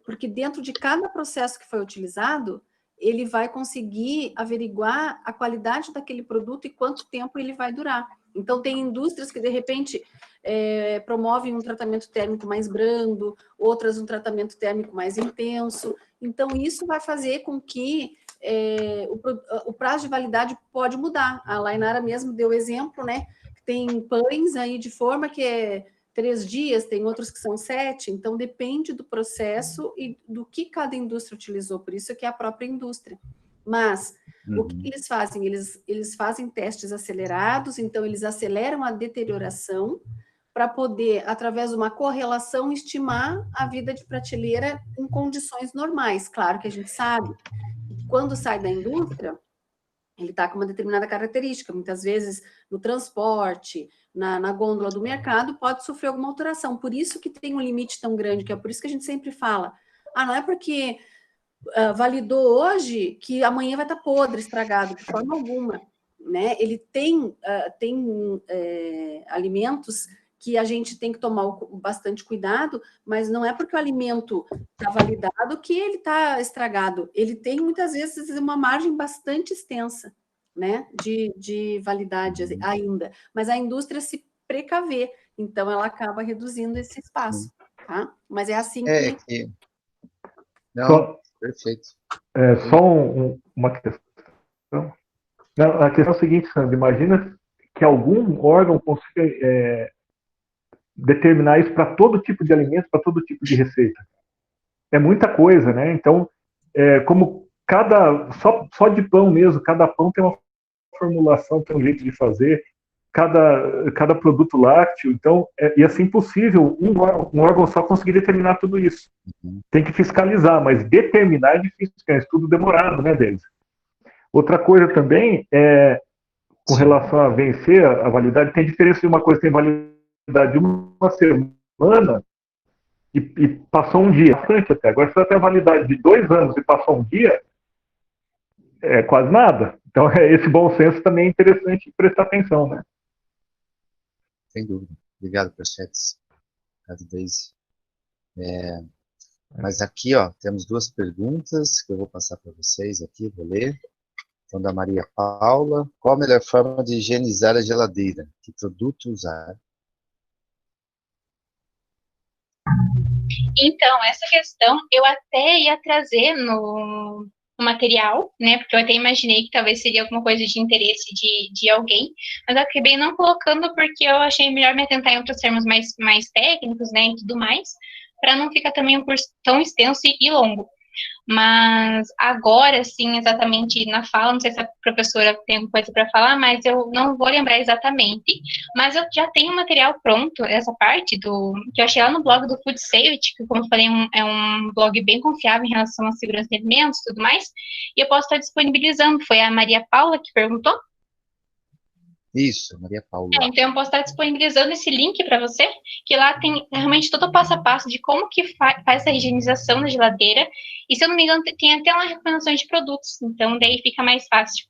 porque dentro de cada processo que foi utilizado, ele vai conseguir averiguar a qualidade daquele produto e quanto tempo ele vai durar. Então, tem indústrias que, de repente, promovem um tratamento térmico mais brando, outras um tratamento térmico mais intenso. Então, isso vai fazer com que o prazo de validade pode mudar. A Lainara mesmo deu exemplo, né? Tem pães aí de forma que é 3 dias, tem outros que são 7, então depende do processo e do que cada indústria utilizou, por isso que é a própria indústria. Mas o que eles fazem? Eles fazem testes acelerados, então eles aceleram a deterioração para poder, através de uma correlação, estimar a vida de prateleira em condições normais. Claro que a gente sabe que quando sai da indústria, ele está com uma determinada característica, muitas vezes no transporte, na gôndola do mercado, pode sofrer alguma alteração. Por isso que tem um limite tão grande, que é por isso que a gente sempre fala, não é porque validou hoje que amanhã vai estar podre, estragado, de forma alguma. Né? Ele tem alimentos que a gente tem que tomar bastante cuidado, mas não é porque o alimento está validado que ele está estragado. Ele tem, muitas vezes, uma margem bastante extensa, né, de validade ainda. Mas a indústria se precavê, então ela acaba reduzindo esse espaço. Tá? Mas é assim que... Não, perfeito. Só uma questão. Não, a questão é a seguinte, Sandra, imagina que algum órgão consiga determinar isso para todo tipo de alimento, para todo tipo de receita. É muita coisa, né? Então, como só de pão mesmo, cada pão tem uma formulação, tem um jeito de fazer, cada produto lácteo, então ia ser impossível um órgão só conseguir determinar tudo isso. Tem que fiscalizar, mas determinar é difícil, é um estudo demorado, né, Denis? Outra coisa também com relação a vencer a validade, tem diferença de uma coisa que tem validade de uma semana e passou um dia, bastante até. Agora, se você tem a validade de 2 anos e passou um dia, é quase nada. Então, esse bom senso também é interessante prestar atenção, né? Sem dúvida. Obrigado, Prachetes. Obrigado, Deise. Mas aqui, temos 2 perguntas que eu vou passar para vocês aqui, vou ler. Então, da Maria Paula. Qual a melhor forma de higienizar a geladeira? Que produto usar? Então, essa questão eu até ia trazer no material, né? Porque eu até imaginei que talvez seria alguma coisa de interesse de alguém, mas eu acabei não colocando porque eu achei melhor me atentar em outros termos mais técnicos, né? E tudo mais, para não ficar também um curso tão extenso e longo. Mas agora, sim, exatamente na fala, não sei se a professora tem alguma coisa para falar, mas eu não vou lembrar exatamente, mas eu já tenho um material pronto, essa parte que eu achei lá no blog do Food Safety, que, como eu falei, é um blog bem confiável em relação à segurança de alimentos e tudo mais, e eu posso estar disponibilizando. Foi a Maria Paula que perguntou? Isso, Maria Paula. Então eu posso estar disponibilizando esse link para você, que lá tem realmente todo o passo a passo de como que faz a higienização da geladeira, e se eu não me engano tem até uma recomendação de produtos, então daí fica mais fácil.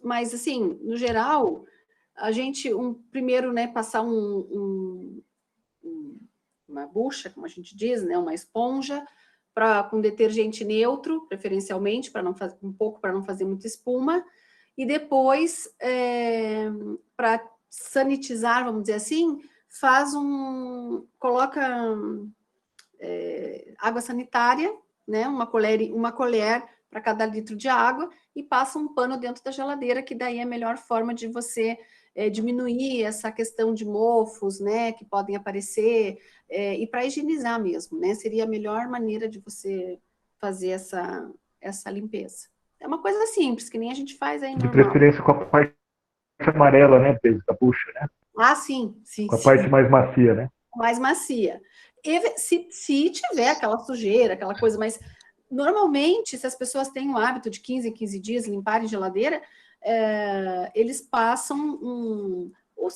Mas assim, no geral, a gente primeiro, né, passar uma bucha, como a gente diz, né, uma esponja, com detergente neutro, preferencialmente, para não fazer muita espuma, e depois, para sanitizar, vamos dizer assim, coloca água sanitária, né, uma colher para cada litro de água, e passa um pano dentro da geladeira, que daí é a melhor forma de você diminuir essa questão de mofos, né, que podem aparecer, e para higienizar mesmo, né, seria a melhor maneira de você fazer essa limpeza. É uma coisa simples, que nem a gente faz aí normal. De preferência com a parte amarela, né, da bucha, né? Sim. Com a parte mais macia, né? Mais macia. E se tiver aquela sujeira, aquela coisa, mas normalmente, se as pessoas têm o hábito de 15 em 15 dias limparem geladeira, eles passam o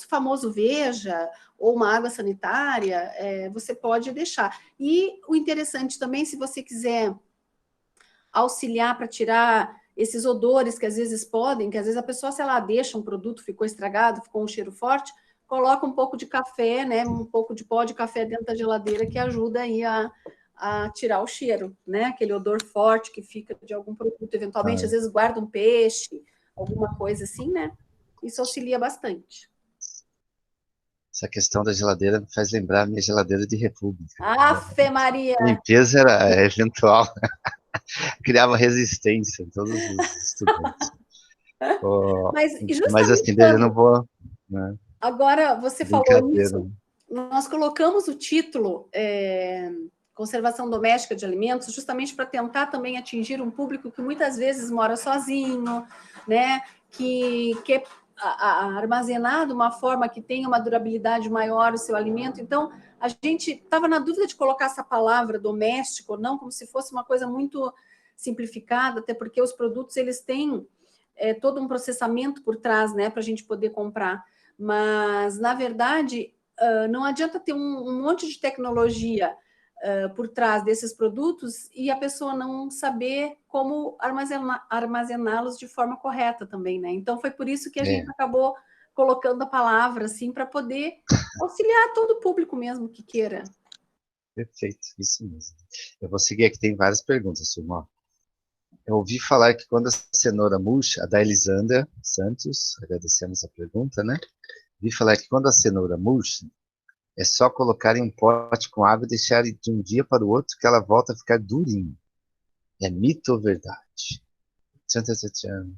famoso Veja ou uma água sanitária, você pode deixar. E o interessante também, se você quiser auxiliar para tirar esses odores que às vezes a pessoa, sei lá, deixa um produto, ficou estragado, ficou um cheiro forte, coloca um pouco de café, né, um pouco de pó de café dentro da geladeira, que ajuda aí a tirar o cheiro, né, aquele odor forte que fica de algum produto, eventualmente, às vezes guarda um peixe, alguma coisa assim, né? Isso auxilia bastante. Essa questão da geladeira me faz lembrar a minha geladeira de República. Ave Maria! A limpeza era eventual, criava resistência em todos os estudantes. Mas Mas justamente assim, daí eu não vou... Né, agora, você falou brincadeira. isso, nós colocamos o título Conservação Doméstica de Alimentos justamente para tentar também atingir um público que muitas vezes mora sozinho, né? Que quer armazenar de uma forma que tenha uma durabilidade maior o seu alimento. Então, a gente estava na dúvida de colocar essa palavra doméstico ou não, como se fosse uma coisa muito simplificada, até porque os produtos eles têm todo um processamento por trás, né, para a gente poder comprar. Mas, na verdade, não adianta ter um monte de tecnologia por trás desses produtos e a pessoa não saber como armazená-los de forma correta também, né? Então, foi por isso que a gente acabou colocando a palavra, assim, para poder auxiliar todo o público mesmo que queira. Perfeito, isso mesmo. Eu vou seguir aqui, tem várias perguntas, turma. Eu ouvi falar que quando a cenoura murcha, a da Elisandra Santos, agradecemos a pergunta, né? Ouvi falar que quando a cenoura murcha, é só colocar em um pote com água e deixar de um dia para o outro que ela volta a ficar durinha. É mito ou verdade? Tchan, tchan, tchan, tchan.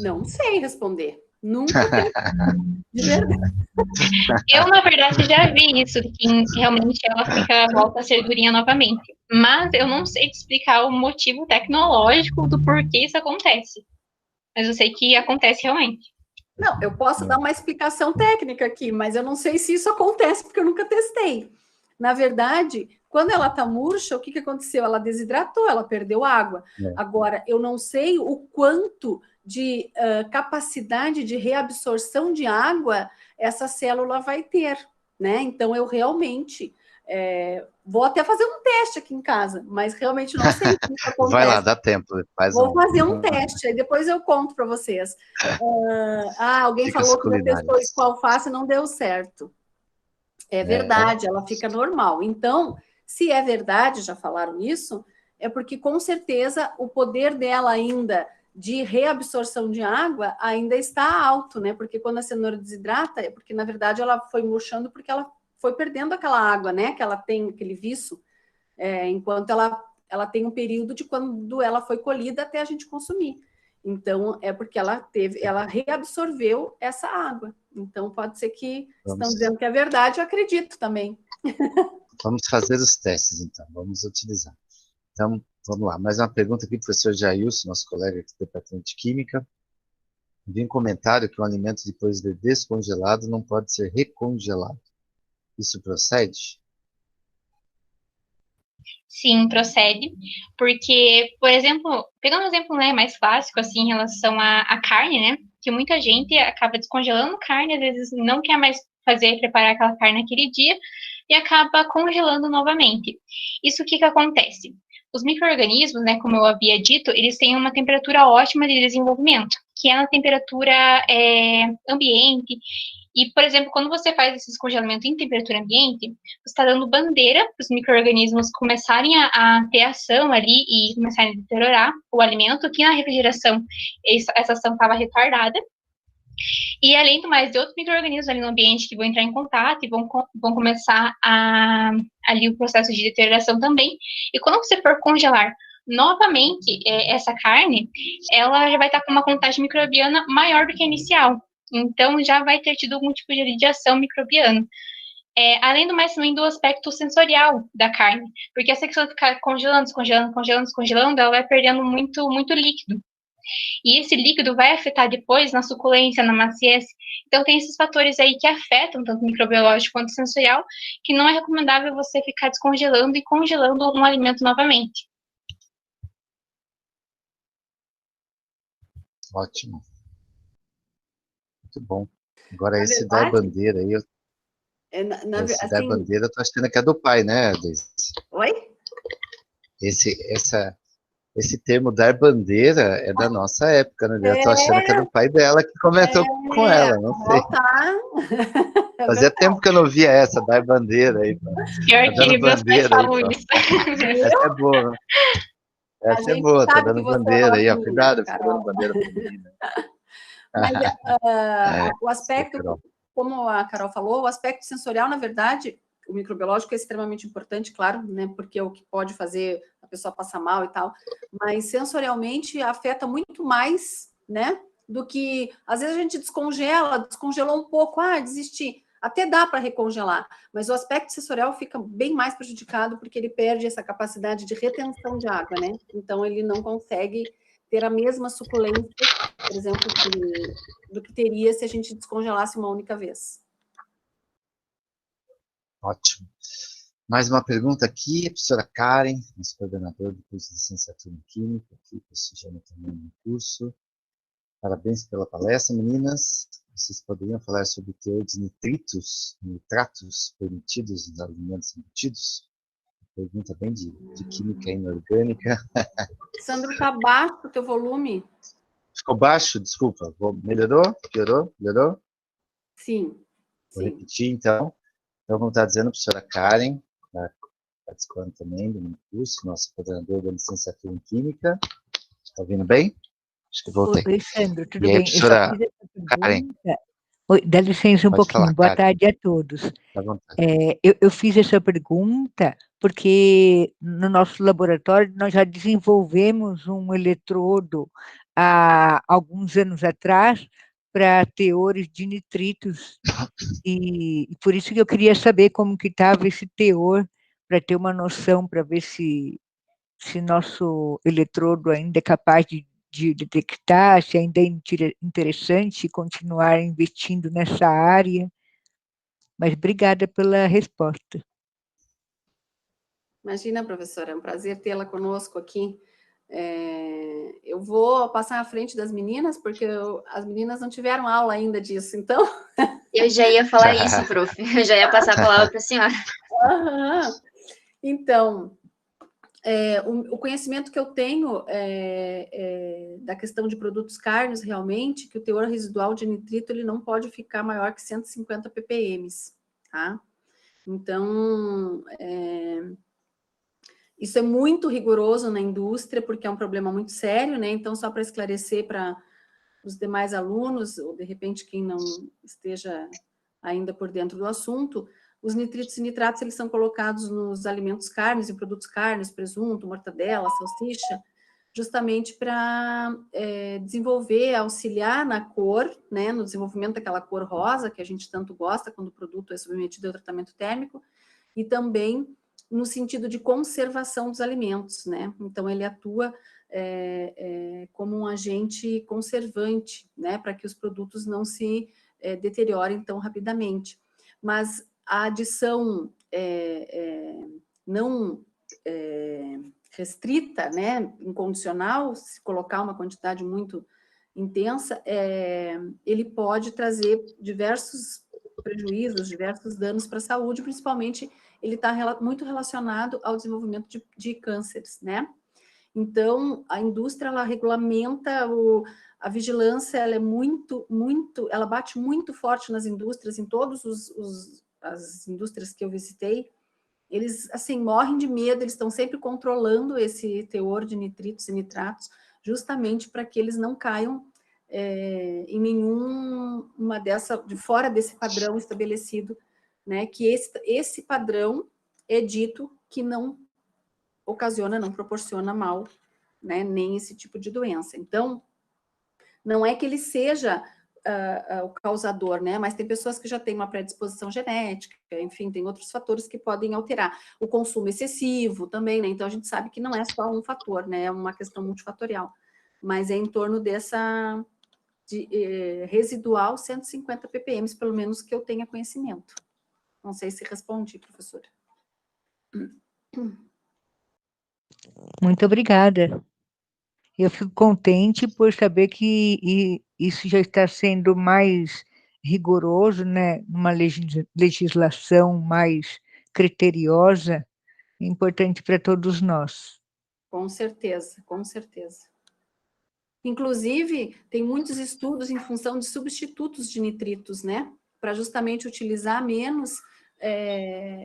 Não sei responder. Nunca teve. De verdade. Eu, na verdade, já vi isso, que realmente ela volta a ser durinha novamente. Mas eu não sei te explicar o motivo tecnológico do porquê isso acontece. Mas eu sei que acontece realmente. Não, eu posso dar uma explicação técnica aqui, mas eu não sei se isso acontece, porque eu nunca testei. Na verdade, quando ela está murcha, o que aconteceu? Ela desidratou, ela perdeu água. Agora, eu não sei o quanto de capacidade de reabsorção de água essa célula vai ter, né? Então, eu realmente vou até fazer um teste aqui em casa, mas realmente não sei se isso acontece. Vai lá, dá tempo. Vou fazer um teste, aí depois eu conto para vocês. Alguém Dicas falou que culinárias. testou com alface e não deu certo. É verdade, ela fica normal. Então, se é verdade, já falaram isso, é porque com certeza o poder dela ainda de reabsorção de água ainda está alto, né? Porque quando a cenoura desidrata, é porque na verdade ela foi murchando porque ela foi perdendo aquela água, né? Que ela tem aquele viço, enquanto ela tem um período de quando ela foi colhida até a gente consumir. Então, é porque ela reabsorveu essa água. Então, pode ser que estão dizendo que é verdade, eu acredito também. Vamos fazer os testes, então. Vamos utilizar. Então, vamos lá. Mais uma pergunta aqui, professor Jailson, nosso colega aqui do Departamento de Química. Vi um comentário que um alimento depois de descongelado não pode ser recongelado. Isso procede? Sim, procede, porque, por exemplo, pegando um exemplo, né, mais clássico, assim, em relação à carne, né, que muita gente acaba descongelando carne, às vezes não quer mais preparar aquela carne naquele dia, e acaba congelando novamente. Isso o que acontece? Os micro-organismos, né, como eu havia dito, eles têm uma temperatura ótima de desenvolvimento, que é na temperatura ambiente. E, por exemplo, quando você faz esse descongelamento em temperatura ambiente, você está dando bandeira para os micro-organismos começarem a ter ação ali e começarem a deteriorar o alimento, que na refrigeração essa ação estava retardada. E, além do mais, de outros micro-organismos ali no ambiente que vão entrar em contato e vão começar ali o processo de deterioração também. E quando você for congelar novamente essa carne, ela já vai estar com uma contagem microbiana maior do que a inicial. Então, já vai ter tido algum tipo de radiação microbiana. Além do mais, também do aspecto sensorial da carne, porque essa questão de ficar descongelando, ela vai perdendo muito, muito líquido. E esse líquido vai afetar depois na suculência, na maciez. Então, tem esses fatores aí que afetam tanto o microbiológico quanto o sensorial, que não é recomendável você ficar descongelando e congelando um alimento novamente. Ótimo. Muito bom. Agora, esse da bandeira aí, esse da bandeira, eu tô achando que é do pai, né, Deise? Oi? Esse termo dar bandeira é da nossa época, né? Eu tô achando que é do pai dela que comentou com ela, não sei. Fazia tempo que eu não via essa, dar bandeira aí. Pior que meus pais falam isso. Essa é boa. Essa é gente boa, tá sabe que dando você é bandeira aí, ó. novinha, Cuidado, fica Carol. dando bandeira feminina. Mas o aspecto, Carol. como a Carol falou, o aspecto sensorial, na verdade, o microbiológico é extremamente importante, claro, né, porque é o que pode fazer a pessoa passar mal e tal, mas sensorialmente afeta muito mais, né, do que, às vezes a gente descongelou um pouco, desisti, até dá para recongelar, mas o aspecto sensorial fica bem mais prejudicado porque ele perde essa capacidade de retenção de água, né, então ele não consegue ter a mesma suculência, por exemplo, do que teria se a gente descongelasse uma única vez. Ótimo. Mais uma pergunta aqui, a professora Karen, nossa coordenadora do curso de licenciatura em Química, que prestigiando também no curso. Parabéns pela palestra, meninas. Vocês poderiam falar sobre o teor de nitratos permitidos nos alimentos embutidos? Pergunta bem de química inorgânica. Sandro, está baixo o teu volume? Ficou baixo? Desculpa. Melhorou? Piorou? Melhorou? Sim. Vou repetir, então. Então, como está dizendo a professora Karen, está participando também do meu curso, nossa coordenadora da licenciatura em Química. Está ouvindo bem? Acho que voltei. Oi, Sandro, tudo e aí, bem? professora Karen. Oi, dá licença um pouquinho. Falar, Boa Karen. tarde a todos. Tá bom, tá. Eu fiz essa pergunta porque no nosso laboratório nós já desenvolvemos um eletrodo há alguns anos atrás para teores de nitritos e por isso que eu queria saber como que estava esse teor para ter uma noção, para ver se nosso eletrodo ainda é capaz de detectar, se ainda é interessante continuar investindo nessa área. Mas obrigada pela resposta. Imagina, professora, é um prazer tê-la conosco aqui. Eu vou passar à frente das meninas, porque as meninas não tiveram aula ainda disso, então... Eu já ia falar isso, prof. Eu já ia passar a palavra para a senhora. Então, o conhecimento que eu tenho da questão de produtos carnes, realmente, que o teor residual de nitrito ele não pode ficar maior que 150 ppm, tá? Então, isso é muito rigoroso na indústria, porque é um problema muito sério, né? Então, só para esclarecer para os demais alunos, ou de repente quem não esteja ainda por dentro do assunto, os nitritos e nitratos, eles são colocados nos alimentos carnes, em produtos carnes, presunto, mortadela, salsicha, justamente para desenvolver, auxiliar na cor, né, no desenvolvimento daquela cor rosa, que a gente tanto gosta quando o produto é submetido ao tratamento térmico, e também no sentido de conservação dos alimentos, né? Então, ele atua como um agente conservante, né? Para que os produtos não se deteriorem tão rapidamente. Mas a adição não restrita, né? Incondicional, se colocar uma quantidade muito intensa, ele pode trazer diversos prejuízos, diversos danos para a saúde, principalmente ele está muito relacionado ao desenvolvimento de cânceres, né? Então, a indústria, ela regulamenta, a vigilância, ela é ela bate muito forte nas indústrias, em todas as indústrias que eu visitei, eles, assim, morrem de medo, eles estão sempre controlando esse teor de nitritos e nitratos, justamente para que eles não caiam em nenhuma de fora desse padrão estabelecido, né, que esse padrão é dito que não ocasiona, não proporciona mal, né, nem esse tipo de doença. Então, não é que ele seja o causador, né, mas tem pessoas que já têm uma predisposição genética, enfim, tem outros fatores que podem alterar. O consumo excessivo também, né, então a gente sabe que não é só um fator, né, é uma questão multifatorial, mas é em torno dessa residual 150 ppm, pelo menos que eu tenha conhecimento. Não sei se respondi, professora. Muito obrigada. Eu fico contente por saber que isso já está sendo mais rigoroso, né? Uma legislação mais criteriosa, importante para todos nós. Com certeza, com certeza. Inclusive, tem muitos estudos em função de substitutos de nitritos, né? Para justamente utilizar menos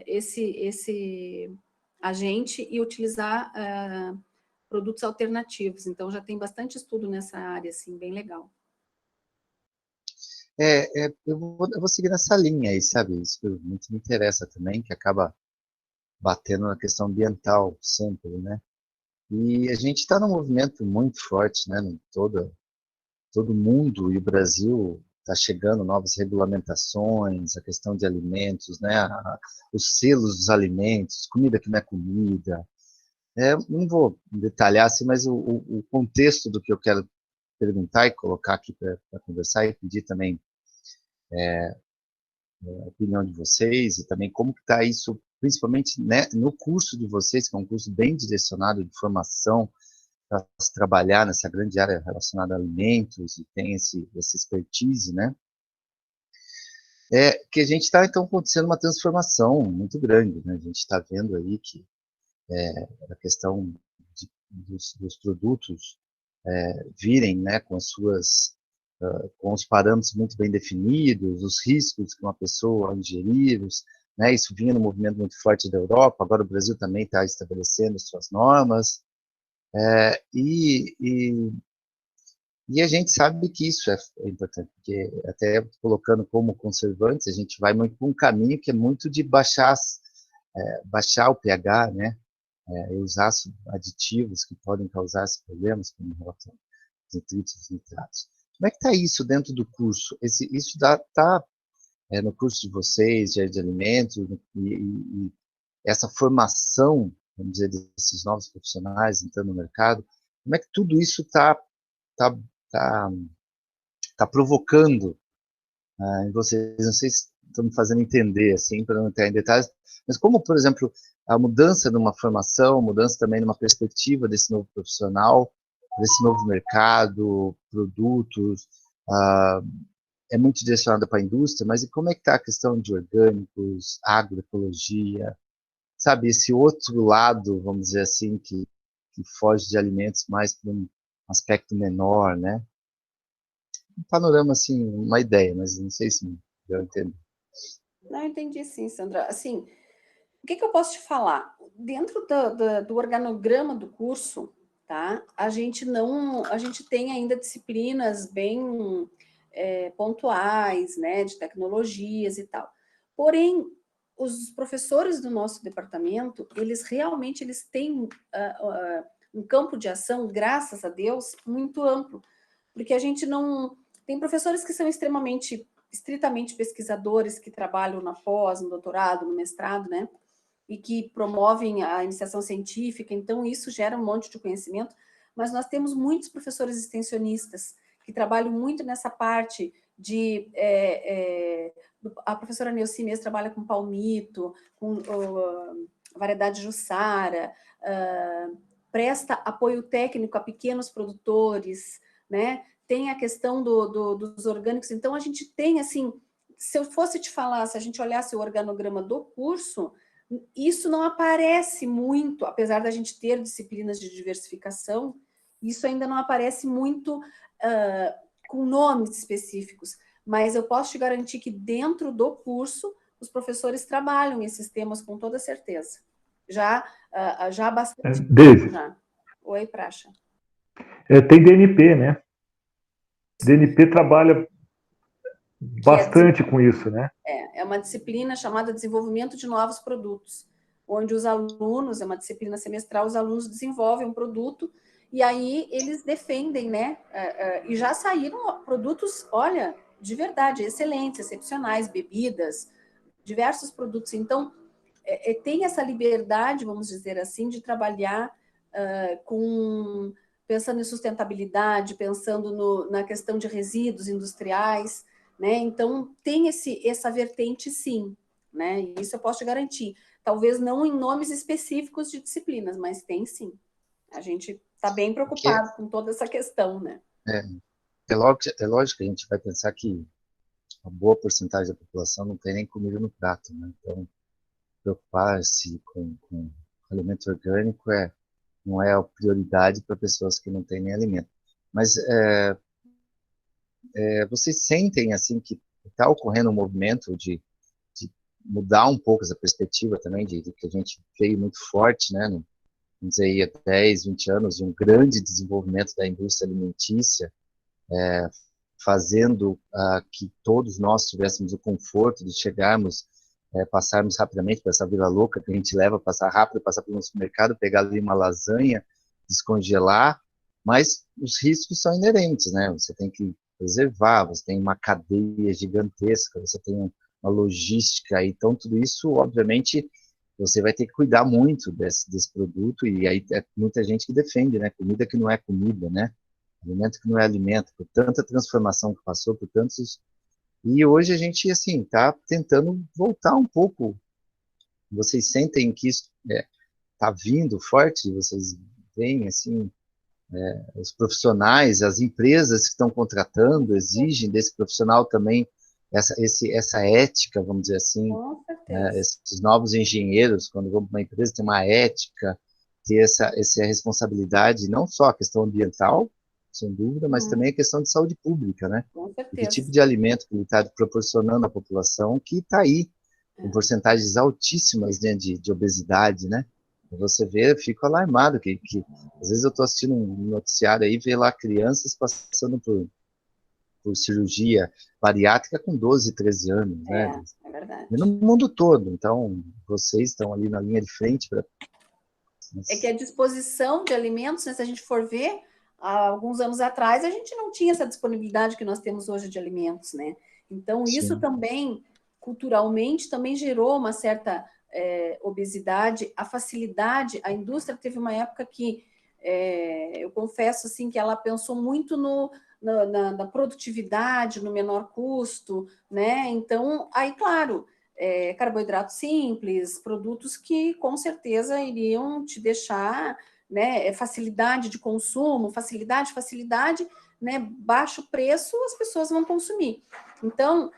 esse agente e utilizar produtos alternativos. Então, já tem bastante estudo nessa área, assim, bem legal. Eu vou seguir nessa linha aí, sabe? Isso muito me interessa também, que acaba batendo na questão ambiental sempre, né? E a gente está num movimento muito forte, né? Em todo mundo, e o Brasil está chegando novas regulamentações, a questão de alimentos, né? Os selos dos alimentos, comida que não é comida. Não vou detalhar assim, mas o contexto do que eu quero perguntar e colocar aqui para conversar e pedir também a opinião de vocês e também como que está isso, principalmente, né, no curso de vocês, que é um curso bem direcionado de formação para se trabalhar nessa grande área relacionada a alimentos e tem essa expertise, né? Que a gente está, então, acontecendo uma transformação muito grande, né? A gente está vendo aí que a questão dos produtos virem, né, com as suas com os parâmetros muito bem definidos, os riscos que uma pessoa ao ingerir, né, isso vinha no movimento muito forte da Europa, agora o Brasil também está estabelecendo suas normas, e a gente sabe que isso é importante, porque até colocando como conservantes, a gente vai muito por um caminho que é muito de baixar o pH, né, e usar aditivos que podem causar esses problemas, como relação aos nitritos e nitratos. Como é que está isso dentro do curso? Isso está no curso de vocês, de alimentos, e essa formação, vamos dizer, desses novos profissionais entrando no mercado, como é que tudo isso está provocando em vocês? Não sei se estão me fazendo entender, assim, para não entrar em detalhes, mas como, por exemplo, a mudança numa formação, mudança também numa perspectiva desse novo profissional, desse novo mercado, produtos, é muito direcionada para a indústria, mas e como é que está a questão de orgânicos, agroecologia, sabe, esse outro lado, vamos dizer assim, que foge de alimentos mais para um aspecto menor, né? Um panorama, assim, uma ideia, mas não sei se eu entendo. Não, entendi sim, Sandra. Assim, o que eu posso te falar? Dentro do organograma do curso, tá? A gente tem ainda disciplinas bem pontuais, né, de tecnologias e tal. Porém, os professores do nosso departamento, eles têm um campo de ação, graças a Deus, muito amplo, porque a gente não... Tem professores que são estritamente pesquisadores, que trabalham na pós, no doutorado, no mestrado, né? E que promovem a iniciação científica, então isso gera um monte de conhecimento, mas nós temos muitos professores extensionistas que trabalham muito nessa parte de... a professora Neuci mesmo trabalha com palmito, com variedade jussara, presta apoio técnico a pequenos produtores, né? Tem a questão dos orgânicos. Então, a gente tem, assim, se eu fosse te falar, se a gente olhasse o organograma do curso, isso não aparece muito, apesar da gente ter disciplinas de diversificação, isso ainda não aparece muito com nomes específicos, mas eu posso te garantir que dentro do curso os professores trabalham esses temas com toda certeza. Já há bastante tempo já. Oi, Pracha. Tem DNP, né? DNP trabalha bastante com isso, né? É uma disciplina chamada Desenvolvimento de Novos Produtos, onde os alunos, é uma disciplina semestral, os alunos desenvolvem um produto e aí eles defendem, né? E já saíram produtos, olha, de verdade, excelentes, excepcionais, bebidas, diversos produtos. Então, tem essa liberdade, vamos dizer assim, de trabalhar pensando em sustentabilidade, pensando na questão de resíduos industriais, né? Então, tem essa vertente, sim, né? E isso eu posso te garantir. Talvez não em nomes específicos de disciplinas, mas tem sim. A gente está bem preocupado com toda essa questão, né? É lógico que a gente vai pensar que uma boa porcentagem da população não tem nem comida no prato, né? Então, preocupar-se com alimento orgânico não é a prioridade para pessoas que não têm nem alimento. Mas vocês sentem assim que está ocorrendo um movimento de mudar um pouco essa perspectiva também, de que a gente veio muito forte, né, vamos dizer, aí, há 10, 20 anos, de um grande desenvolvimento da indústria alimentícia, fazendo que todos nós tivéssemos o conforto de chegarmos, passarmos rapidamente por essa vida louca que a gente leva, passar rápido, passar pelo supermercado, pegar ali uma lasanha, descongelar, mas os riscos são inerentes, né? Você tem que preservar, você tem uma cadeia gigantesca, você tem uma logística, então tudo isso, obviamente, você vai ter que cuidar muito desse produto, e aí é muita gente que defende, né? Comida que não é comida, né? Alimento que não é alimento, por tanta transformação que passou, por tantos... E hoje a gente, assim, está tentando voltar um pouco. Vocês sentem que isso está vindo forte? Vocês veem, assim, os profissionais, as empresas que estão contratando, exigem desse profissional também essa ética, vamos dizer assim, esses novos engenheiros, quando vão para uma empresa, tem uma ética, ter essa responsabilidade, não só a questão ambiental, sem dúvida, mas também a questão de saúde pública, né? Com certeza. Que tipo de alimento que ele está proporcionando à população, que está aí, com porcentagens altíssimas, né, de obesidade, né? Você vê, eu fico alarmado, que às vezes eu estou assistindo um noticiário aí, vê lá crianças passando por cirurgia bariátrica com 12, 13 anos, né? É verdade. E no mundo todo, então, vocês estão ali na linha de frente para... É que a disposição de alimentos, né, se a gente for ver, há alguns anos atrás, a gente não tinha essa disponibilidade que nós temos hoje de alimentos, né? Então, isso também, culturalmente, também gerou uma certa obesidade, a facilidade. A indústria teve uma época que, eu confesso, assim, que ela pensou muito na produtividade, no menor custo, né? Então, aí, claro, carboidrato simples, produtos que, com certeza, iriam te deixar... né, facilidade de consumo, facilidade, né, baixo preço, as pessoas vão consumir. Então,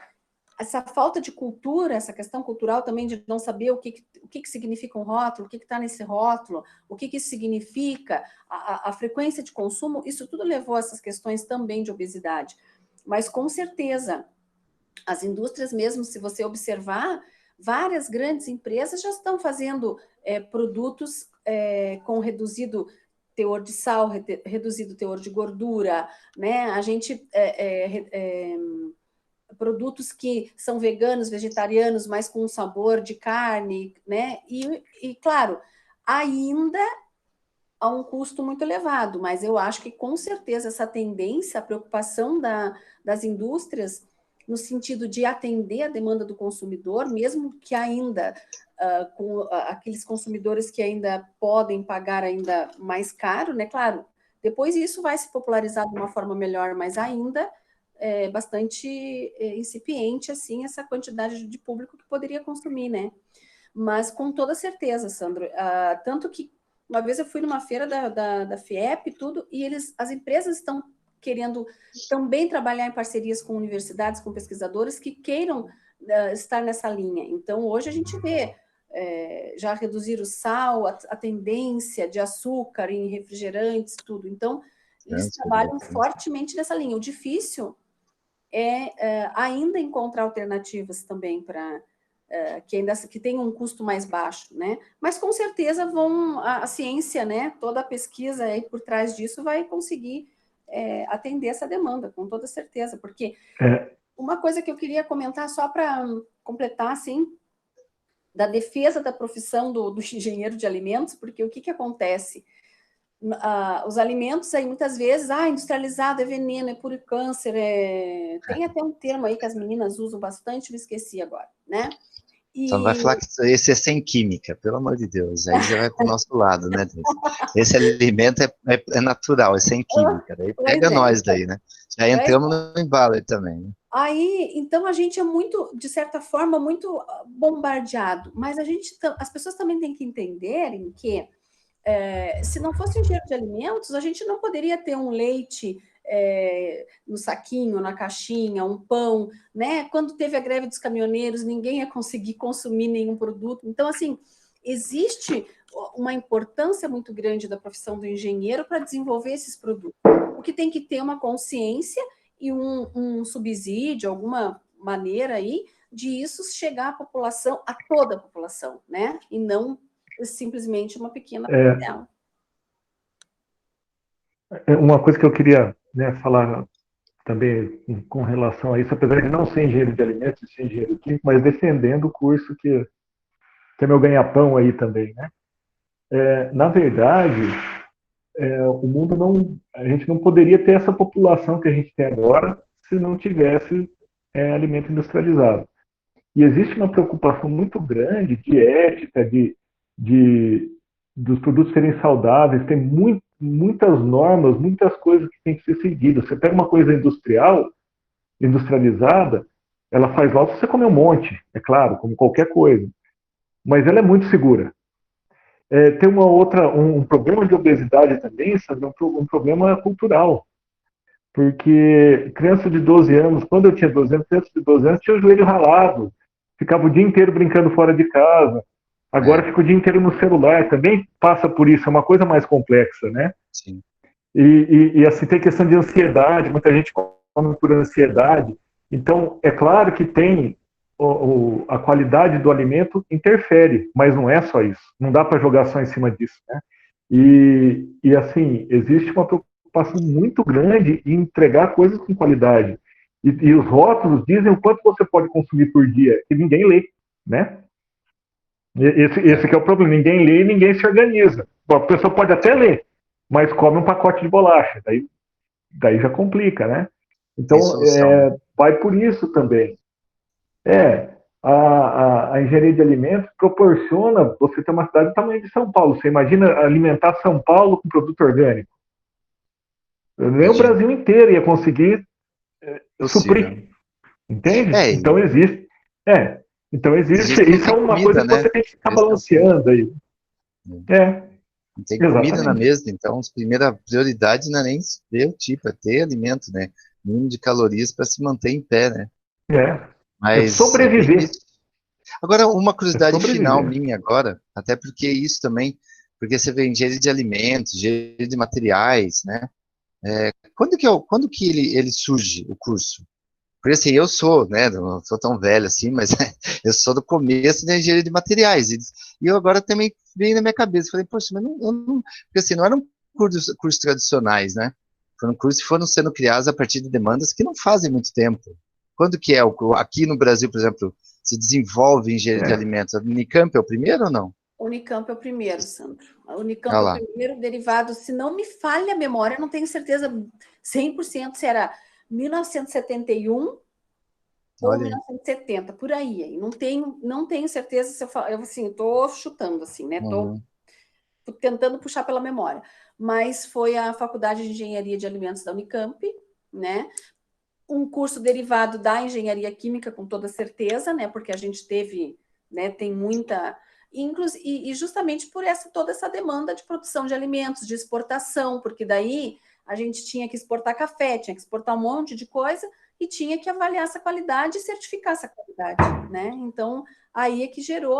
essa falta de cultura, essa questão cultural também de não saber o que significa um rótulo, o que está nesse rótulo, o que isso significa, a frequência de consumo, isso tudo levou a essas questões também de obesidade. Mas, com certeza, as indústrias mesmo, se você observar, várias grandes empresas já estão fazendo produtos com reduzido teor de sal, reduzido teor de gordura, né? A gente produtos que são veganos, vegetarianos, mas com um sabor de carne, né? E claro, ainda a um custo muito elevado, mas eu acho que com certeza essa tendência, a preocupação das indústrias no sentido de atender a demanda do consumidor, mesmo que ainda com aqueles consumidores que ainda podem pagar ainda mais caro, né? Claro, depois isso vai se popularizar de uma forma melhor, mas ainda é bastante incipiente, assim, essa quantidade de público que poderia consumir, né? Mas com toda certeza, Sandro, tanto que uma vez eu fui numa feira da FIEP e tudo, e as empresas estão querendo também trabalhar em parcerias com universidades, com pesquisadores que queiram estar nessa linha. Então, hoje a gente vê já reduzir o sal, a tendência de açúcar em refrigerantes, tudo. Então, eles trabalham fortemente nessa linha. O difícil é ainda encontrar alternativas também para que tem um custo mais baixo, né? Mas com certeza a ciência, né? Toda a pesquisa aí por trás disso vai conseguir atender essa demanda, com toda certeza, porque uma coisa que eu queria comentar só para completar, assim, da defesa da profissão do engenheiro de alimentos, porque o que acontece? Os alimentos aí muitas vezes, industrializado é veneno, é puro câncer, tem até um termo aí que as meninas usam bastante, me esqueci agora, né? Só não vai falar que esse é sem química, pelo amor de Deus, aí já vai para o nosso lado, né? Esse alimento é natural, é sem química, daí pega nós daí, né? Já entramos no embalo também, né? Aí, então, a gente é muito, de certa forma, muito bombardeado, mas as pessoas também têm que entenderem que se não fosse engenheiro de alimentos, a gente não poderia ter um leite no saquinho, na caixinha, um pão, né? Quando teve a greve dos caminhoneiros, ninguém ia conseguir consumir nenhum produto. Então, assim, existe uma importância muito grande da profissão do engenheiro para desenvolver esses produtos. O que tem que ter uma consciência e um subsídio, alguma maneira aí, de isso chegar à população, a toda a população, né? E não simplesmente uma pequena parcela. Uma coisa que eu queria, né, falar também com relação a isso, apesar de não ser engenheiro de alimentos, ser engenheiro químico, mas defendendo o curso que é meu ganha-pão aí também, né? Na verdade, o mundo não, a gente não poderia ter essa população que a gente tem agora se não tivesse alimento industrializado. E existe uma preocupação muito grande de ética, de dos produtos serem saudáveis, tem muitas normas, muitas coisas que têm que ser seguidas. Você pega uma coisa industrializada, ela faz mal se você comer um monte, é claro, como qualquer coisa, mas ela é muito segura. Tem um problema de obesidade também, sabe? Um problema cultural. Porque criança de 12 anos, quando eu tinha 12 anos, criança de 12 anos tinha o joelho ralado, ficava o dia inteiro brincando fora de casa, agora fica o dia inteiro no celular, também passa por isso, é uma coisa mais complexa, né? Sim. E assim, tem questão de ansiedade, muita gente come por ansiedade, então é claro que tem a qualidade do alimento interfere, mas não é só isso, não dá para jogar só em cima disso, né? E assim, existe uma preocupação muito grande em entregar coisas com qualidade. E os rótulos dizem o quanto você pode consumir por dia, e ninguém lê, né? Esse que é o problema, ninguém lê e ninguém se organiza. Bom, a pessoa pode até ler, mas come um pacote de bolacha, daí já complica, né? Então, vai por isso também. A engenharia de alimentos proporciona você ter uma cidade do tamanho de São Paulo. Você imagina alimentar São Paulo com produto orgânico? Nem o Brasil inteiro ia conseguir suprir. Entende? Então existe. Então existe. Isso é uma coisa que você tem que ficar balanceando aí. Tem comida na mesa, então a primeira prioridade não é nem ver o tipo, é ter alimento, né? Mínimo de calorias para se manter em pé, né? Mas sobreviver. Agora, uma curiosidade final minha agora, até porque isso também, porque você vê engenharia de alimentos, engenharia de materiais, né? Quando que ele surge, o curso? Porque assim, eu sou, né, não sou tão velho assim, mas eu sou do começo da engenharia de materiais, e eu agora também veio na minha cabeça, falei, poxa, mas porque assim, não eram cursos tradicionais, né? Foram cursos que foram sendo criados a partir de demandas que não fazem muito tempo. Quando que aqui no Brasil, por exemplo, se desenvolve engenharia de alimentos? A Unicamp é o primeiro ou não? Unicamp é o primeiro, Sandro. A Unicamp é o primeiro derivado, se não me falha a memória, não tenho certeza 100% se era 1971 ou 1970, por aí. Não tenho certeza se eu assim, estou chutando assim, né? Estou tentando puxar pela memória. Mas foi a Faculdade de Engenharia de Alimentos da Unicamp, né? Um curso derivado da engenharia química, com toda certeza, né? Porque a gente teve, né? Tem muita. E justamente por toda essa demanda de produção de alimentos, de exportação, porque daí a gente tinha que exportar café, tinha que exportar um monte de coisa e tinha que avaliar essa qualidade e certificar essa qualidade, né? Então, aí é que gerou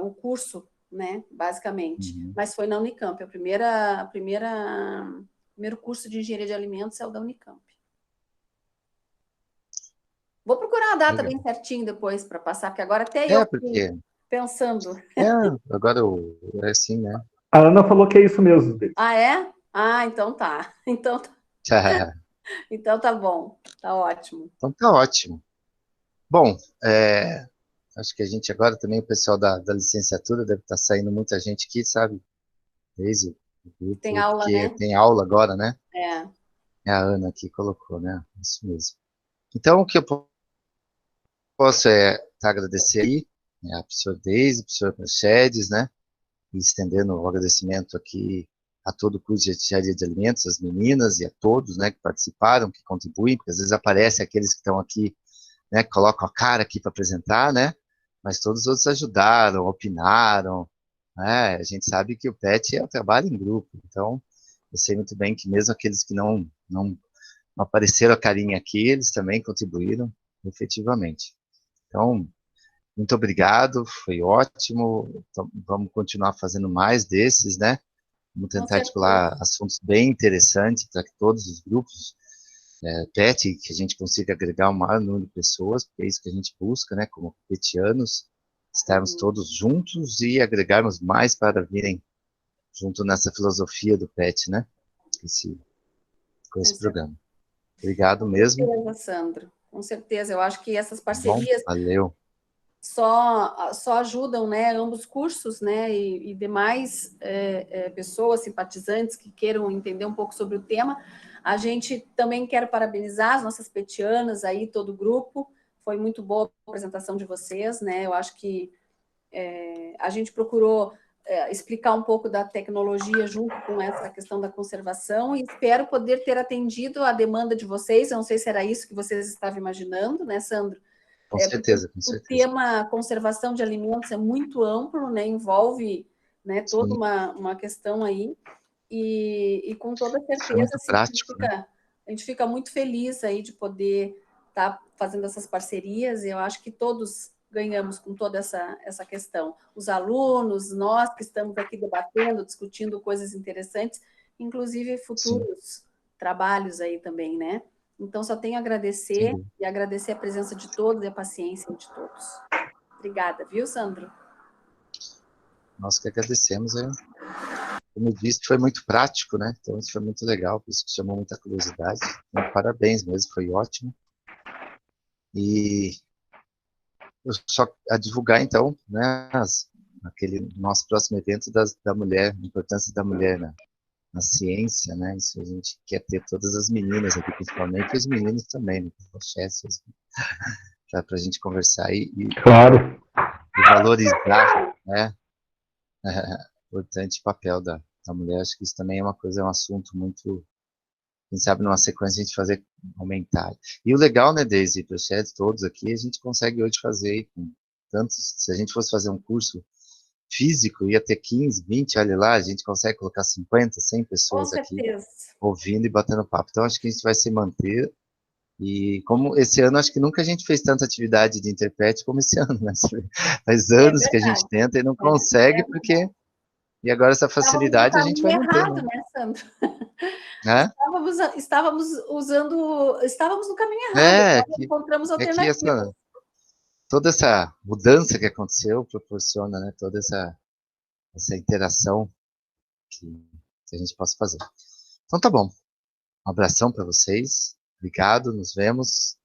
o curso, né? Basicamente. Mas foi na Unicamp. O primeiro curso de engenharia de alimentos é o da Unicamp. Vou procurar a data bem certinho depois para passar, porque agora até eu porque... pensando. Agora é assim, né? A Ana falou que é isso mesmo. Ah, é? Ah, então tá. Então tá bom. Tá ótimo. Então tá ótimo. Bom, acho que a gente agora também, o pessoal da licenciatura, deve estar saindo muita gente aqui, sabe? Desde o grupo, tem aula, né? Tem aula agora, né? É a Ana aqui colocou, né? Isso mesmo. Então, o que eu posso agradecer aí, né, a professora Deise, a professora Mercedes, né? E estendendo o agradecimento aqui a todo o curso de engenharia de alimentos, as meninas e a todos, né, que participaram, que contribuem, porque às vezes aparecem aqueles que estão aqui, né, que colocam a cara aqui para apresentar, né? Mas todos os outros ajudaram, opinaram, né? A gente sabe que o PET é um trabalho em grupo, então eu sei muito bem que mesmo aqueles que não apareceram a carinha aqui, eles também contribuíram efetivamente. Então, muito obrigado, foi ótimo, então, vamos continuar fazendo mais desses, né? Vamos tentar articular assuntos bem interessantes para que todos os grupos PET, que a gente consiga agregar um maior número de pessoas, porque é isso que a gente busca, né? Como petianos, estarmos todos juntos e agregarmos mais para virem junto nessa filosofia do PET, né? com esse programa. Obrigado mesmo. Com certeza, Sandro. Com certeza. Eu acho que essas Bom, parcerias valeu. só ajudam, né, ambos cursos, né, e demais pessoas simpatizantes que queiram entender um pouco sobre o tema. A gente também quer parabenizar as nossas petianas aí, todo o grupo. Foi muito boa a apresentação de vocês, né? Eu acho que a gente procurou explicar um pouco da tecnologia junto com essa questão da conservação e espero poder ter atendido a demanda de vocês. Eu não sei se era isso que vocês estavam imaginando, né, Sandro? Com certeza, com O certeza. tema conservação de alimentos é muito amplo, né? Envolve, né, toda Sim. uma questão aí, e com toda Foi certeza muito assim, prático, né? a gente fica muito feliz aí de poder estar fazendo essas parcerias, e eu acho que todos ganhamos com toda essa questão. Os alunos, nós que estamos aqui debatendo, discutindo coisas interessantes, inclusive futuros trabalhos aí também, né? Então, só tenho a agradecer Sim. e agradecer a presença de todos e a paciência de todos. Obrigada, viu, Sandro? Nós que agradecemos. Como eu disse, foi muito prático, né? Então, isso foi muito legal, por isso que chamou muita curiosidade. Então, parabéns mesmo, foi ótimo. E eu só a divulgar, então, né, aquele nosso próximo evento da mulher, a importância da mulher na ciência, né? Isso a gente quer ter todas as meninas aqui, principalmente, e os meninos também, né? Para a gente conversar Claro. e valorizar, né? O importante papel da mulher. Acho que isso também é um assunto muito, quem sabe, numa sequência a gente fazer aumentar. E o legal, né, Daisy, projetos todos aqui, a gente consegue hoje fazer com tantos, se a gente fosse fazer um curso físico, ia ter 15, 20, olha lá, a gente consegue colocar 50, 100 pessoas aqui ouvindo e batendo papo. Então, acho que a gente vai se manter. E como esse ano, acho que nunca a gente fez tanta atividade de interprete como esse ano, né? Faz anos que a gente tenta e não consegue, porque... E agora essa facilidade a gente vai manter, errado, né, Sandro? Estávamos no caminho errado, encontramos alternativas. Toda essa mudança que aconteceu proporciona, né, toda essa interação que a gente possa fazer. Então tá bom. Um abração para vocês. Obrigado, nos vemos.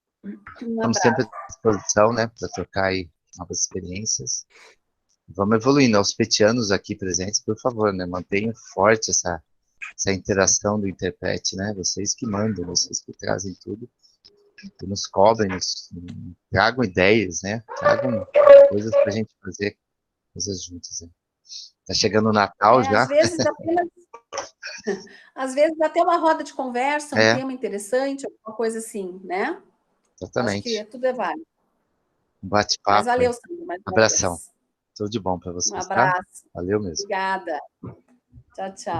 Estamos sempre à disposição, né, para trocar aí novas experiências. Vamos evoluindo. Aos petianos aqui presentes, por favor, né, mantenham forte essa interação do Interprete, né, vocês que mandam, vocês que trazem tudo, que nos cobrem, tragam ideias, né, tragam coisas para a gente fazer coisas juntas. Né. Tá chegando o Natal já. Às vezes até uma roda de conversa, um tema interessante, alguma coisa assim, né? Exatamente. Acho que tudo é válido. Um bate-papo. Mas valeu, Sandro. Um abração. Tudo de bom para vocês, um abraço. Tá? Valeu mesmo. Obrigada. Tchau, tchau.